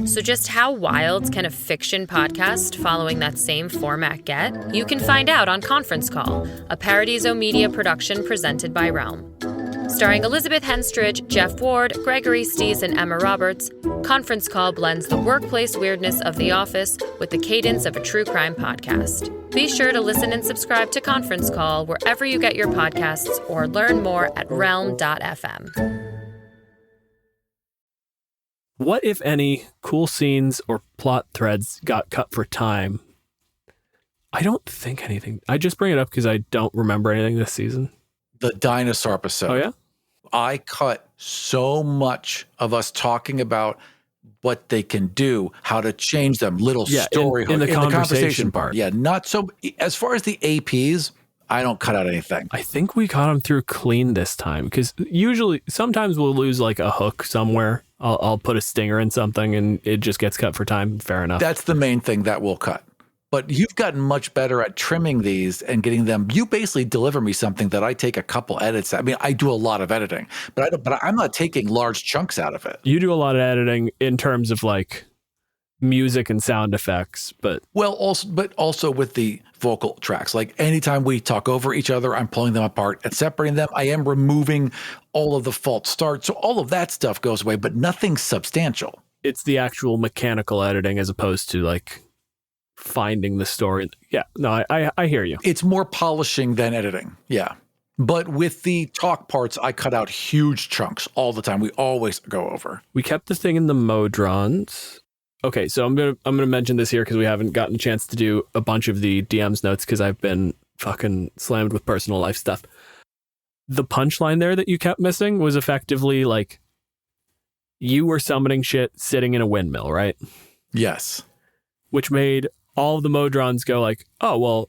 So just how wild can a fiction podcast following that same format get? You can find out on Conference Call, a Paradiso Media production presented by Realm. Starring Elizabeth Henstridge, Jeff Ward, Gregory Stees, and Emma Roberts, Conference Call blends the workplace weirdness of The Office with the cadence of a true crime podcast. Be sure to listen and subscribe to Conference Call wherever you get your podcasts or learn more at realm.fm. What, if any, cool scenes or plot threads got cut for time? I don't think anything. I just bring it up because I don't remember anything this season. The dinosaur episode. Oh, yeah? I cut so much of us talking about what they can do, how to change them, little story in the conversation part. Yeah, not so. As far as the APs, I don't cut out anything. I think we caught them through clean this time because sometimes we'll lose like a hook somewhere. I'll put a stinger in something and it just gets cut for time. Fair enough. That's the main thing that we'll cut. But you've gotten much better at trimming these and getting them. You basically deliver me something that I take a couple edits. I mean, I do a lot of editing, but I'm not taking large chunks out of it. You do a lot of editing in terms of like music and sound effects, but also with the vocal tracks. Like anytime we talk over each other, I'm pulling them apart and separating them. I am removing all of the false starts. So all of that stuff goes away, but nothing substantial. It's the actual mechanical editing as opposed to like finding the story. Yeah, no, I hear you. It's more polishing than editing. Yeah. But with the talk parts, I cut out huge chunks all the time. We always go over. We kept the thing in the Modrons. Okay, so I'm gonna mention this here because we haven't gotten a chance to do a bunch of the DM's notes because I've been fucking slammed with personal life stuff. The punchline there that you kept missing was effectively like you were summoning shit sitting in a windmill, right? Yes. Which made all of the Modrons go like, oh, well,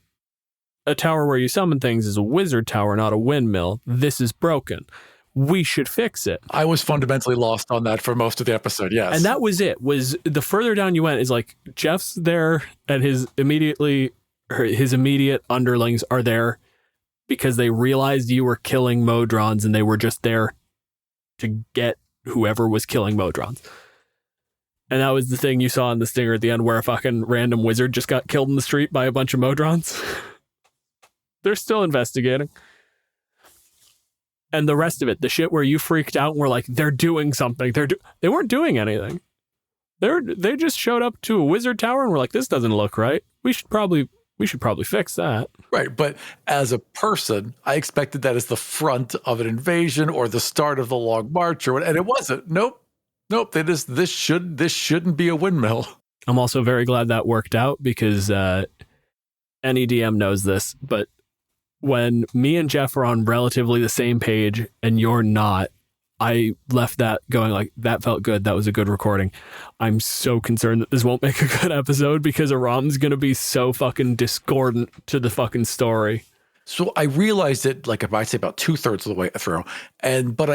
a tower where you summon things is a wizard tower, not a windmill. This is broken. We should fix it. I was fundamentally lost on that for most of the episode, yes. And that was it. Was the further down you went is like Jeff's there and his immediate underlings are there because they realized you were killing Modrons and they were just there to get whoever was killing Modrons. And that was the thing you saw in the stinger at the end where a fucking random wizard just got killed in the street by a bunch of Modrons. They're still investigating. And the rest of it, the shit where you freaked out and were like, they're doing something. They weren't doing anything. They just showed up to a wizard tower and were like, this doesn't look right. We should probably fix that. Right. But as a person, I expected that as the front of an invasion or the start of the long march and it wasn't. Nope. This shouldn't be a windmill. I'm also very glad that worked out because any DM knows this, but when me and Jeff are on relatively the same page and you're not, I left that going like, that felt good. That was a good recording. I'm so concerned that this won't make a good episode because Aram's going to be so fucking discordant to the fucking story. So I realized it, like if I say about 2/3 of the way through, but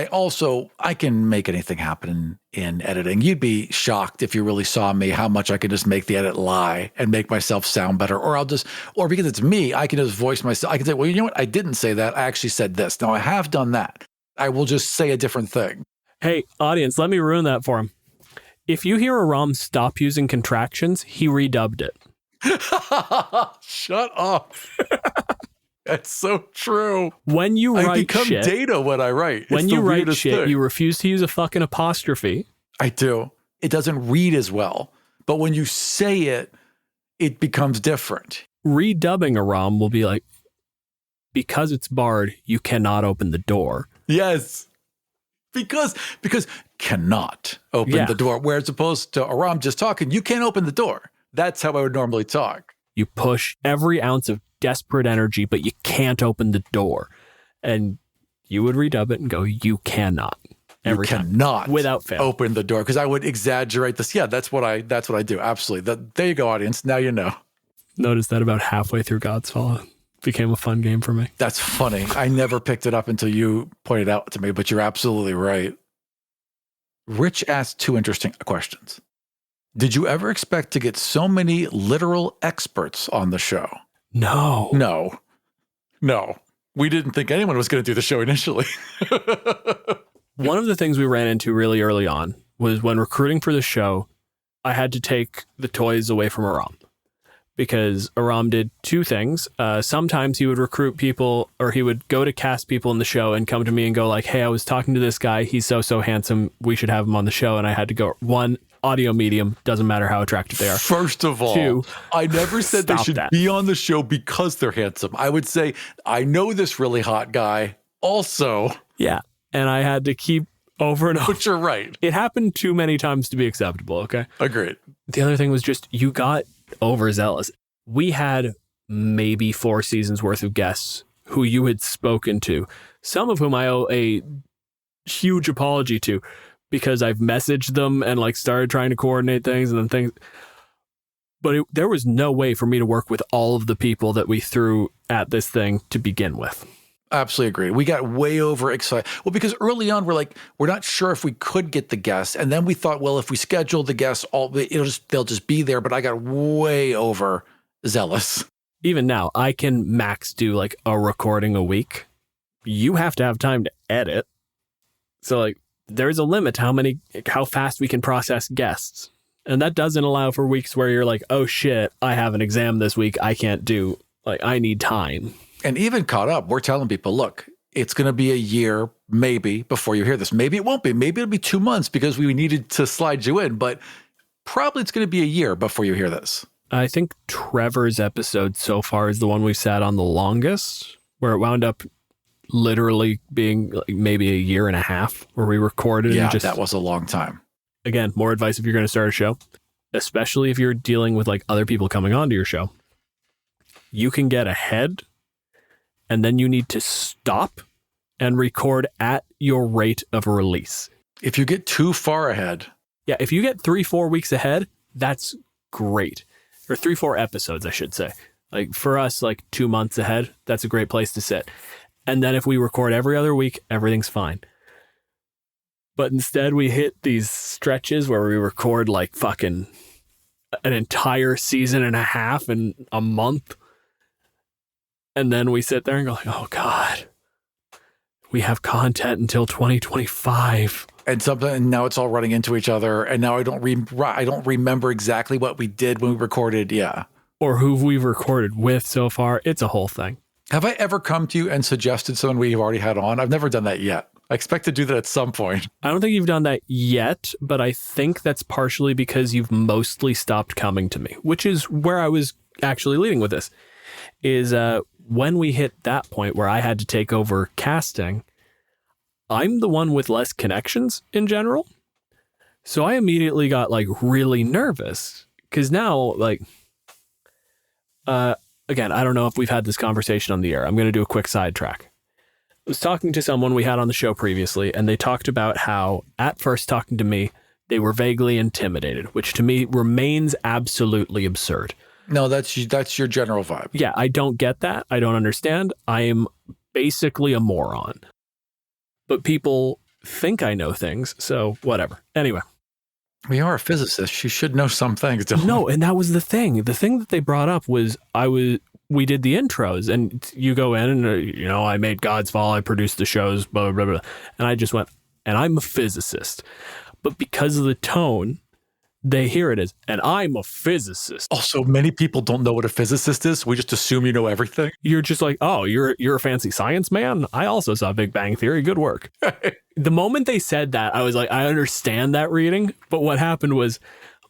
I can make anything happen in editing. You'd be shocked if you really saw me, how much I could just make the edit lie and make myself sound better. Or because it's me, I can just voice myself. I can say, well, you know what? I didn't say that. I actually said this. Now I have done that. I will just say a different thing. Hey, audience, let me ruin that for him. If you hear Aram stop using contractions, he redubbed it. Shut up. That's so true. When you write I become shit, data when I write. When you write shit, thing. you refuse to use a fucking apostrophe. I do. It doesn't read as well. But when you say it, it becomes different. Redubbing Aram will be like, because it's barred, you cannot open the door. Yes. Because cannot open the door. Whereas opposed to Aram just talking, you can't open the door. That's how I would normally talk. You push every ounce of desperate energy, but you can't open the door. And you would redub it and go, you cannot. Every time. Cannot without fail open the door, because I would exaggerate this. Yeah, that's what I do. Absolutely. There you go, audience. Now you know. Noticed that about halfway through God's Fall. Became a fun game for me. That's funny. I never picked it up until you pointed out to me, but you're absolutely right. Rich asked 2 interesting questions. Did you ever expect to get so many literal experts on the show? No. We didn't think anyone was going to do the show initially. One of the things we ran into really early on was when recruiting for the show, I had to take the toys away from Aram. Because Aram did 2 things. Sometimes he would recruit people, or he would go to cast people in the show and come to me and go like, hey, I was talking to this guy. He's so handsome. We should have him on the show. And I had to go, 1, audio medium, doesn't matter how attractive they are. First of all, 2, I never said they should be on the show because they're handsome. I would say, I know this really hot guy also. Yeah. And I had to keep over and over. But you're right. It happened too many times to be acceptable, okay? Agreed. The other thing was just, you got overzealous. We had maybe 4 seasons worth of guests who you had spoken to, some of whom I owe a huge apology to, because I've messaged them and like started trying to coordinate things and then things. But there was no way for me to work with all of the people that we threw at this thing to begin with. Absolutely agree. We got way over excited. Well, because early on we're not sure if we could get the guests, and then we thought, well, if we schedule the guests, they'll just be there. But I got way over zealous. Even now, I can max do like a recording a week. You have to have time to edit, so like there's a limit to how fast we can process guests, and that doesn't allow for weeks where you're like, oh shit, I have an exam this week. I can't do. Like, I need time. And even caught up, we're telling people, look, it's going to be a year, maybe, before you hear this. Maybe it won't be. Maybe it'll be 2 months because we needed to slide you in. But probably it's going to be a year before you hear this. I think Trevor's episode so far is the one we've sat on the longest, where it wound up literally being like maybe a year and a half where we recorded. Yeah, and that was a long time. Again, more advice if you're going to start a show, especially if you're dealing with like other people coming onto your show. You can get ahead, and then you need to stop and record at your rate of release. If you get too far ahead. Yeah, if you get 3-4 weeks ahead, that's great. Or 3-4 episodes, I should say. Like for us, like 2 months ahead, that's a great place to sit. And then if we record every other week, everything's fine. But instead we hit these stretches where we record like fucking an entire season and a half in a month. And then we sit there and go like, oh God, we have content until 2025. And now it's all running into each other. And now I don't remember exactly what we did when we recorded. Yeah. Or who we've recorded with so far. It's a whole thing. Have I ever come to you and suggested someone we've already had on? I've never done that yet. I expect to do that at some point. I don't think you've done that yet, but I think that's partially because you've mostly stopped coming to me, which is where I was actually leading with this, is when we hit that point where I had to take over casting, I'm the one with less connections in general. So I immediately got like really nervous because now like, again, I don't know if we've had this conversation on the air. I'm going to do a quick sidetrack. I was talking to someone we had on the show previously, and they talked about how at first talking to me, they were vaguely intimidated, which to me remains absolutely absurd. No, that's your general vibe. Yeah, I don't get that. I don't understand. I am basically a moron. But people think I know things, so whatever. Anyway. We are a physicist. You should know some things, don't No, and that was the thing. The thing that they brought up was we did the intros, and you go in and, I made God's Fall, I produced the shows, blah, blah, blah. And I just went, and I'm a physicist. But because of the tone, they hear it as, and I'm a physicist. Also, many people don't know what a physicist is. We just assume you know everything. You're just like, oh, you're a fancy science man? I also saw Big Bang Theory. Good work. The moment they said that, I was like, I understand that reading. But what happened was,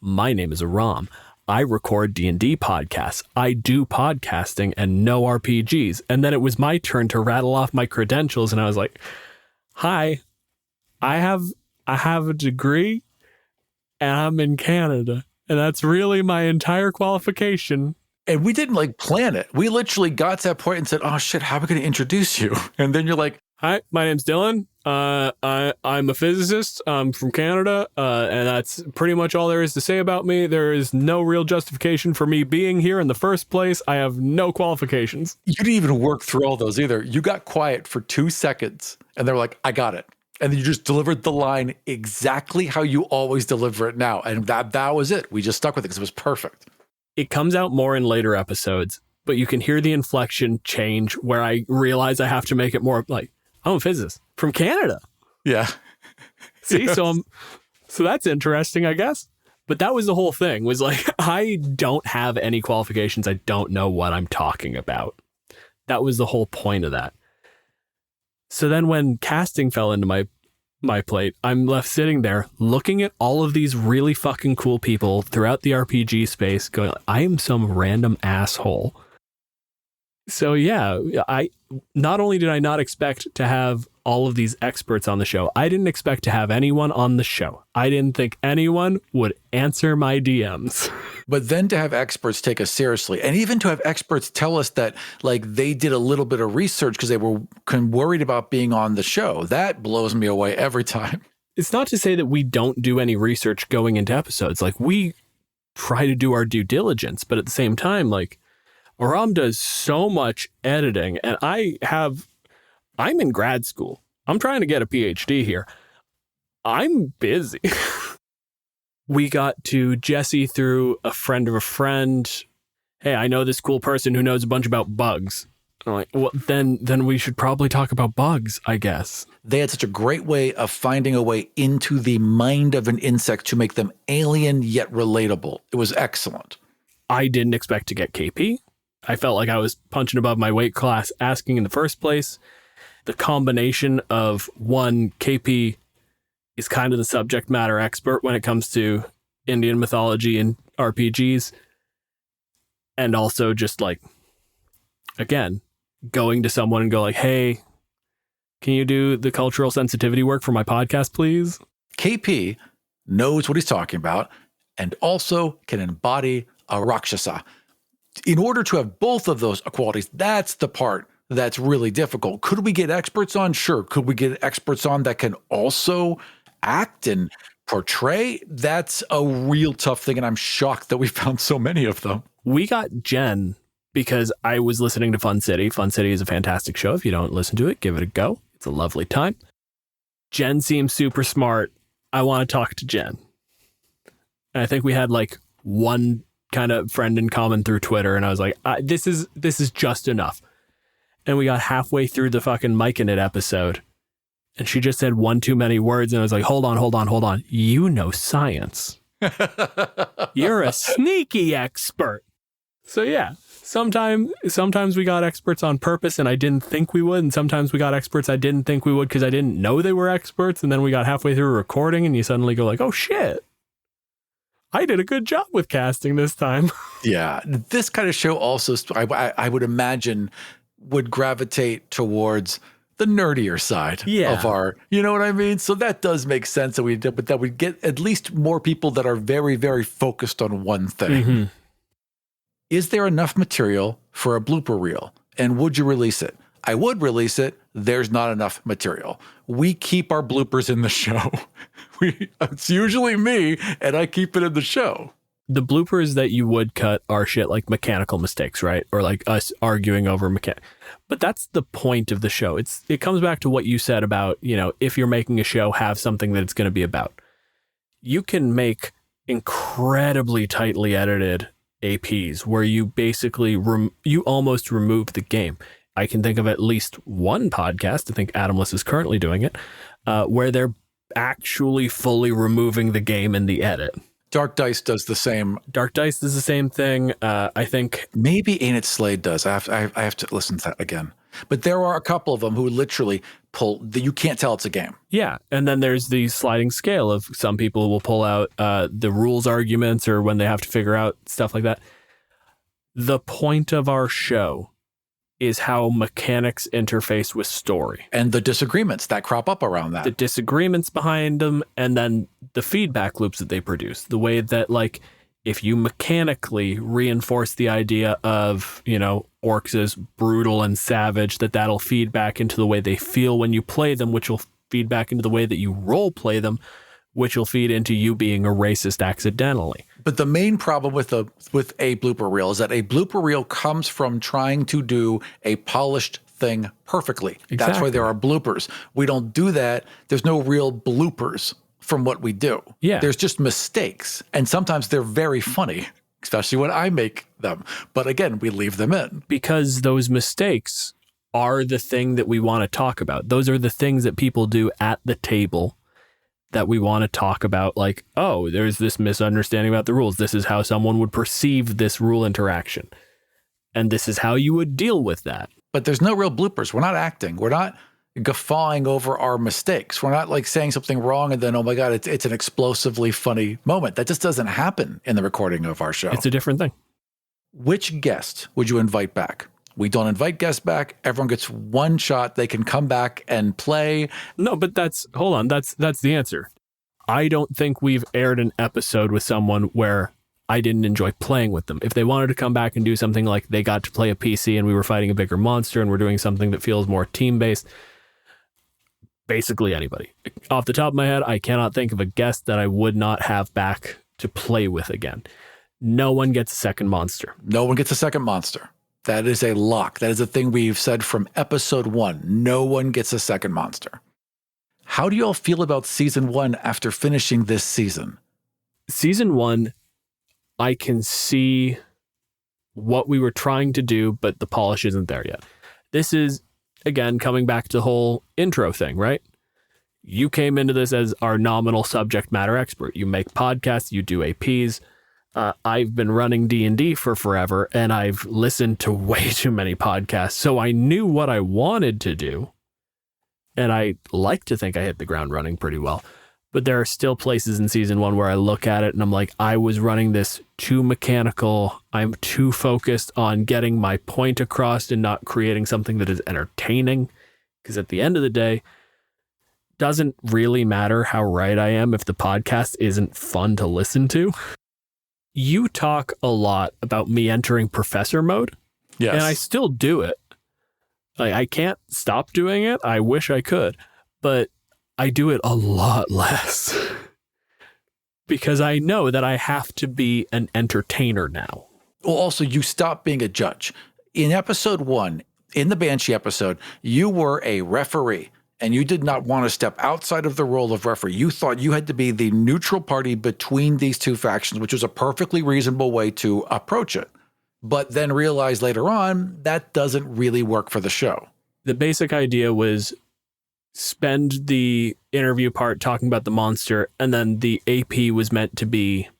my name is Aram. I record D&D podcasts. I do podcasting and no RPGs. And then it was my turn to rattle off my credentials. And I was like, hi, I have a degree. And I'm in Canada. And that's really my entire qualification. And we didn't plan it. We literally got to that point and said, oh shit, how are we going to introduce you? And then you're like, hi, my name's Dylan. I'm a physicist. I'm from Canada. And that's pretty much all there is to say about me. There is no real justification for me being here in the first place. I have no qualifications. You didn't even work through all those either. You got quiet for 2 seconds and they're like, I got it. And then you just delivered the line exactly how you always deliver it now. And that was it. We just stuck with it because it was perfect. It comes out more in later episodes, but you can hear the inflection change where I realize I have to make it more like, I'm a physicist from Canada. Yeah. See, yes. So that's interesting, I guess. But that was the whole thing, was like, I don't have any qualifications. I don't know what I'm talking about. That was the whole point of that. So then when casting fell into my plate, I'm left sitting there looking at all of these really fucking cool people throughout the RPG space going, I am some random asshole. So yeah, I not only did I not expect to have all of these experts on the show, I didn't expect to have anyone on the show. I didn't think anyone would answer my DMs. But then to have experts take us seriously, and even to have experts tell us that they did a little bit of research because they were worried about being on the show, that blows me away every time. It's not to say that we don't do any research going into episodes. We try to do our due diligence, but at the same time, Aram does so much editing, and I'm in grad school. I'm trying to get a PhD here. I'm busy. We got to Jesse through a friend of a friend. Hey, I know this cool person who knows a bunch about bugs. I'm like, well, then we should probably talk about bugs, I guess. They had such a great way of finding a way into the mind of an insect to make them alien yet relatable. It was excellent. I didn't expect to get KP. I felt like I was punching above my weight class asking in the first place. The combination of one, KP is kind of the subject matter expert when it comes to Indian mythology and RPGs. And also just again, going to someone and go hey, can you do the cultural sensitivity work for my podcast, please? KP knows what he's talking about and also can embody a Rakshasa. In order to have both of those qualities, that's the part that's really difficult. Could we get experts on? Sure. Could we get experts on that can also act and portray? That's a real tough thing, and I'm shocked that we found so many of them. We got Jen because I was listening to Fun City. Fun City is a fantastic show. If you don't listen to it, give it a go. It's a lovely time. Jen seems super smart. I want to talk to Jen. And I think we had one kind of friend in common through Twitter, and I was like, this is just enough. And we got halfway through the fucking Mike in It episode, and she just said one too many words, and I was like, hold on. You know science. You're a sneaky expert. So yeah, sometimes we got experts on purpose, and I didn't think we would, and sometimes we got experts I didn't think we would because I didn't know they were experts, and then we got halfway through recording, and you suddenly go oh shit, I did a good job with casting this time. Yeah, this kind of show also, I would imagine, would gravitate towards the nerdier side of our, you know what I mean? So that does make sense that we did, but that we get at least more people that are very, very focused on one thing. Mm-hmm. Is there enough material for a blooper reel? And would you release it? I would release it. There's not enough material. We keep our bloopers in the show. It's usually me, and I keep it in the show. the bloopers that you would cut are shit like mechanical mistakes, right? Or like us arguing over but that's the point of the show. It comes back to what you said about, if you're making a show, have something that it's going to be about. You can make incredibly tightly edited APs where you basically you almost remove the game. I can think of at least one podcast, I think Adamless is currently doing it, where they're actually fully removing the game in the edit. Dark Dice does the same. Dark Dice does the same thing. I think maybe Ain't It Slade does. I have to listen to that again. But there are a couple of them who literally you can't tell it's a game. Yeah. And then there's the sliding scale of some people who will pull out the rules arguments or when they have to figure out stuff like that. The point of our show is how mechanics interface with story. And the disagreements that crop up around that. The disagreements behind them, and then the feedback loops that they produce. The way that, like, if you mechanically reinforce the idea of, orcs as brutal and savage, that'll feed back into the way they feel when you play them, which will feed back into the way that you role play them, which will feed into you being a racist accidentally. But the main problem with a blooper reel is that a blooper reel comes from trying to do a polished thing perfectly. Exactly. That's why there are bloopers. We don't do that. There's no real bloopers from what we do. Yeah. There's just mistakes. And sometimes they're very funny, especially when I make them. But again, we leave them in. Because those mistakes are the thing that we want to talk about. Those are the things that people do at the table that we want to talk about, like, oh, there's this misunderstanding about the rules. This is how someone would perceive this rule interaction. And this is how you would deal with that. But there's no real bloopers. We're not acting. We're not guffawing over our mistakes. We're not like saying something wrong and then, oh my God, it's an explosively funny moment. That just doesn't happen in the recording of our show. It's a different thing. Which guest would you invite back? We don't invite guests back. Everyone gets one shot. They can come back and play. No, but that's the answer. I don't think we've aired an episode with someone where I didn't enjoy playing with them. If they wanted to come back and do something like they got to play a PC and we were fighting a bigger monster and we're doing something that feels more team-based, basically anybody. Off the top of my head, I cannot think of a guest that I would not have back to play with again. No one gets a second monster. No one gets a second monster. That is a lock. That is a thing we've said from episode 1. No one gets a second monster. How do you all feel about season 1 after finishing this season? Season 1, I can see what we were trying to do, but the polish isn't there yet. This is, again, coming back to the whole intro thing, right? You came into this as our nominal subject matter expert. You make podcasts, you do APs. I've been running D&D for forever, and I've listened to way too many podcasts, so I knew what I wanted to do, and I like to think I hit the ground running pretty well. But there are still places in season 1 where I look at it, and I'm like, I was running this too mechanical. I'm too focused on getting my point across and not creating something that is entertaining, because at the end of the day, doesn't really matter how right I am if the podcast isn't fun to listen to. You talk a lot about me entering professor mode. Yes. And I still do it. Like, I can't stop doing it. I wish I could, but I do it a lot less because I know that I have to be an entertainer now. Well, also, you stop being a judge. In episode 1, in the Banshee episode, you were a referee. And you did not want to step outside of the role of referee. You thought you had to be the neutral party between these two factions, which was a perfectly reasonable way to approach it. But then realized later on that doesn't really work for the show. The basic idea was spend the interview part talking about the monster, and then the AP was meant to be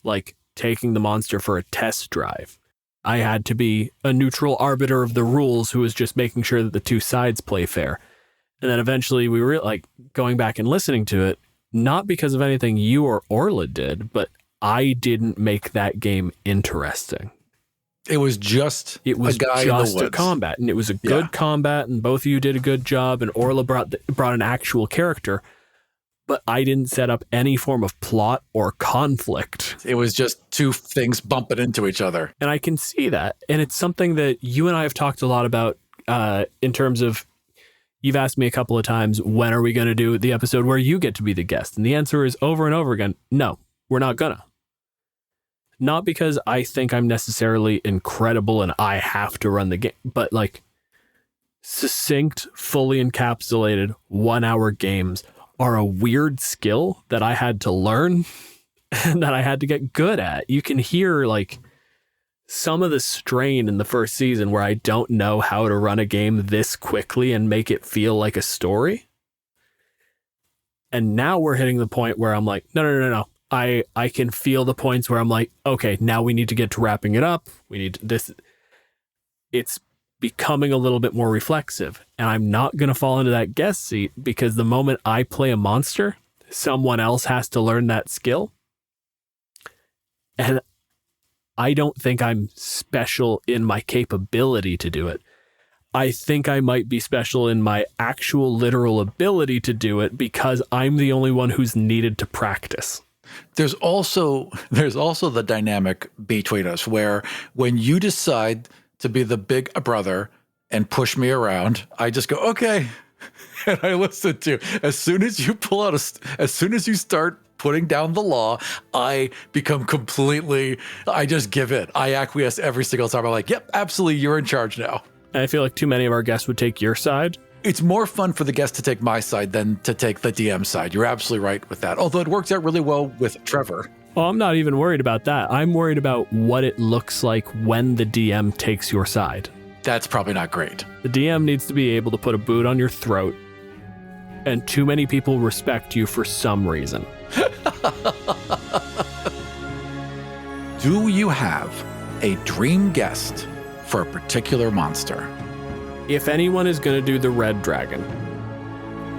like taking the monster for a test drive. I had to be a neutral arbiter of the rules who was just making sure that the two sides play fair. And then eventually we were like going back and listening to it, not because of anything you or Orla did, but I didn't make that game interesting. It was just a guy in the woods. A combat, and it was a good combat, and both of you did a good job, and Orla brought an actual character, but I didn't set up any form of plot or conflict. It was just two things bumping into each other. And I can see that, and it's something that you and I have talked a lot about in terms of, you've asked me a couple of times, when are we going to do the episode where you get to be the guest? And the answer is over and over again, no, we're not gonna. Not because I think I'm necessarily incredible and I have to run the game, but like succinct, fully encapsulated 1 hour games are a weird skill that I had to learn and that I had to get good at. You can hear like some of the strain in the first season where I don't know how to run a game this quickly and make it feel like a story. And now we're hitting the point where I'm like, no. I can feel the points where I'm like, okay, now we need to get to wrapping it up. We need to, this. It's becoming a little bit more reflexive, and I'm not going to fall into that guest seat because the moment I play a monster, someone else has to learn that skill. And I don't think I'm special in my capability to do it. I think I might be special in my actual literal ability to do it because I'm the only one who's needed to practice. There's also the dynamic between us where when you decide to be the big brother and push me around, I just go, okay. And I listen to you. As soon as you as soon as you start putting down the law, I become I just give in. I acquiesce every single time. I'm like, yep, absolutely, you're in charge now. And I feel like too many of our guests would take your side. It's more fun for the guest to take my side than to take the DM side. You're absolutely right with that. Although it works out really well with Trevor. Well, I'm not even worried about that. I'm worried about what it looks like when the DM takes your side. That's probably not great. The DM needs to be able to put a boot on your throat, and too many people respect you for some reason. Do you have a dream guest for a particular monster? If anyone is going to do the Red Dragon,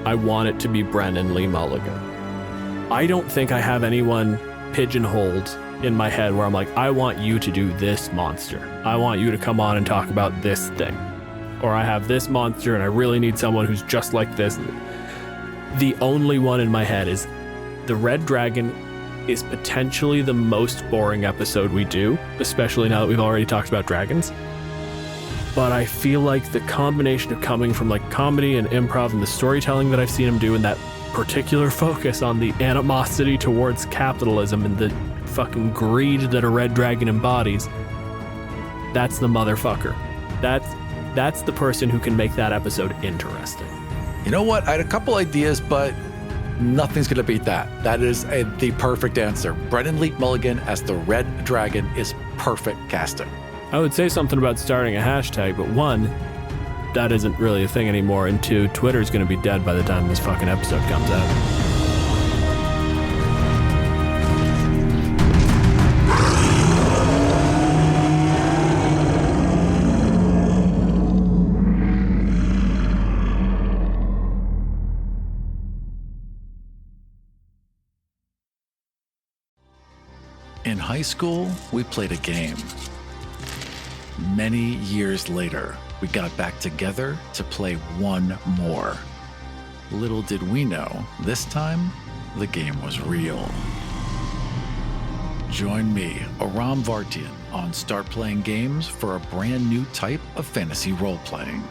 I want it to be Brennan Lee Mulligan. I don't think I have anyone pigeonholed in my head where I'm like, I want you to do this monster. I want you to come on and talk about this thing. Or I have this monster and I really need someone who's just like this. The only one in my head is the Red Dragon is potentially the most boring episode we do, especially now that we've already talked about dragons. But I feel like the combination of coming from like comedy and improv and the storytelling that I've seen him do and that particular focus on the animosity towards capitalism and the fucking greed that a red dragon embodies, that's the motherfucker. That's the person who can make that episode interesting. You know what? I had a couple ideas, but nothing's going to beat that. That is the perfect answer. Brennan Lee Mulligan as the Red Dragon is perfect casting. I would say something about starting a hashtag, but one, that isn't really a thing anymore, and two, Twitter's going to be dead by the time this fucking episode comes out. In high school, we played a game. Many years later, we got back together to play one more. Little did we know, this time, the game was real. Join me, Aram Vartian, on Start Playing Games for a brand new type of fantasy role-playing.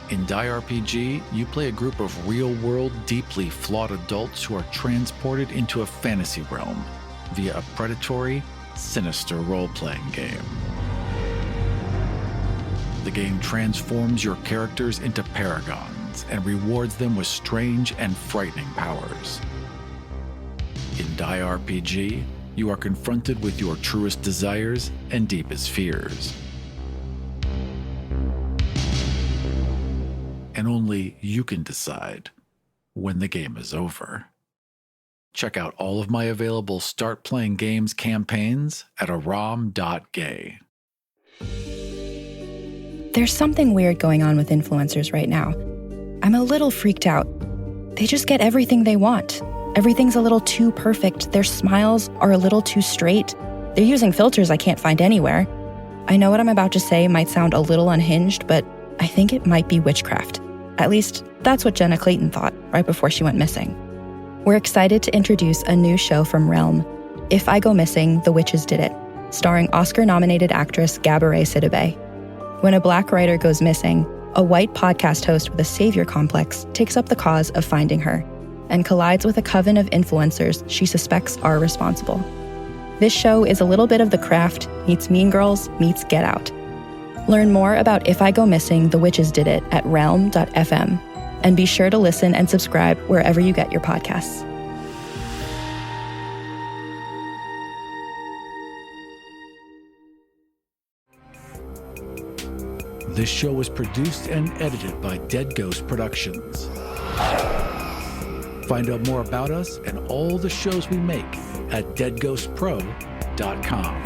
In Die RPG, you play a group of real-world, deeply flawed adults who are transported into a fantasy realm via a predatory, sinister role-playing game. The game transforms your characters into paragons and rewards them with strange and frightening powers. In Die RPG, you are confronted with your truest desires and deepest fears. And only you can decide when the game is over. Check out all of my available Start Playing Games campaigns at aram.gay. There's something weird going on with influencers right now. I'm a little freaked out. They just get everything they want. Everything's a little too perfect. Their smiles are a little too straight. They're using filters I can't find anywhere. I know what I'm about to say might sound a little unhinged, but I think it might be witchcraft. At least, that's what Jenna Clayton thought right before she went missing. We're excited to introduce a new show from Realm, If I Go Missing, The Witches Did It, starring Oscar-nominated actress Gabourey Sidibe. When a Black writer goes missing, a white podcast host with a savior complex takes up the cause of finding her and collides with a coven of influencers she suspects are responsible. This show is a little bit of The Craft meets Mean Girls meets Get Out. Learn more about If I Go Missing, The Witches Did It at realm.fm. And be sure to listen and subscribe wherever you get your podcasts. This show was produced and edited by Dead Ghost Productions. Find out more about us and all the shows we make at deadghostpro.com.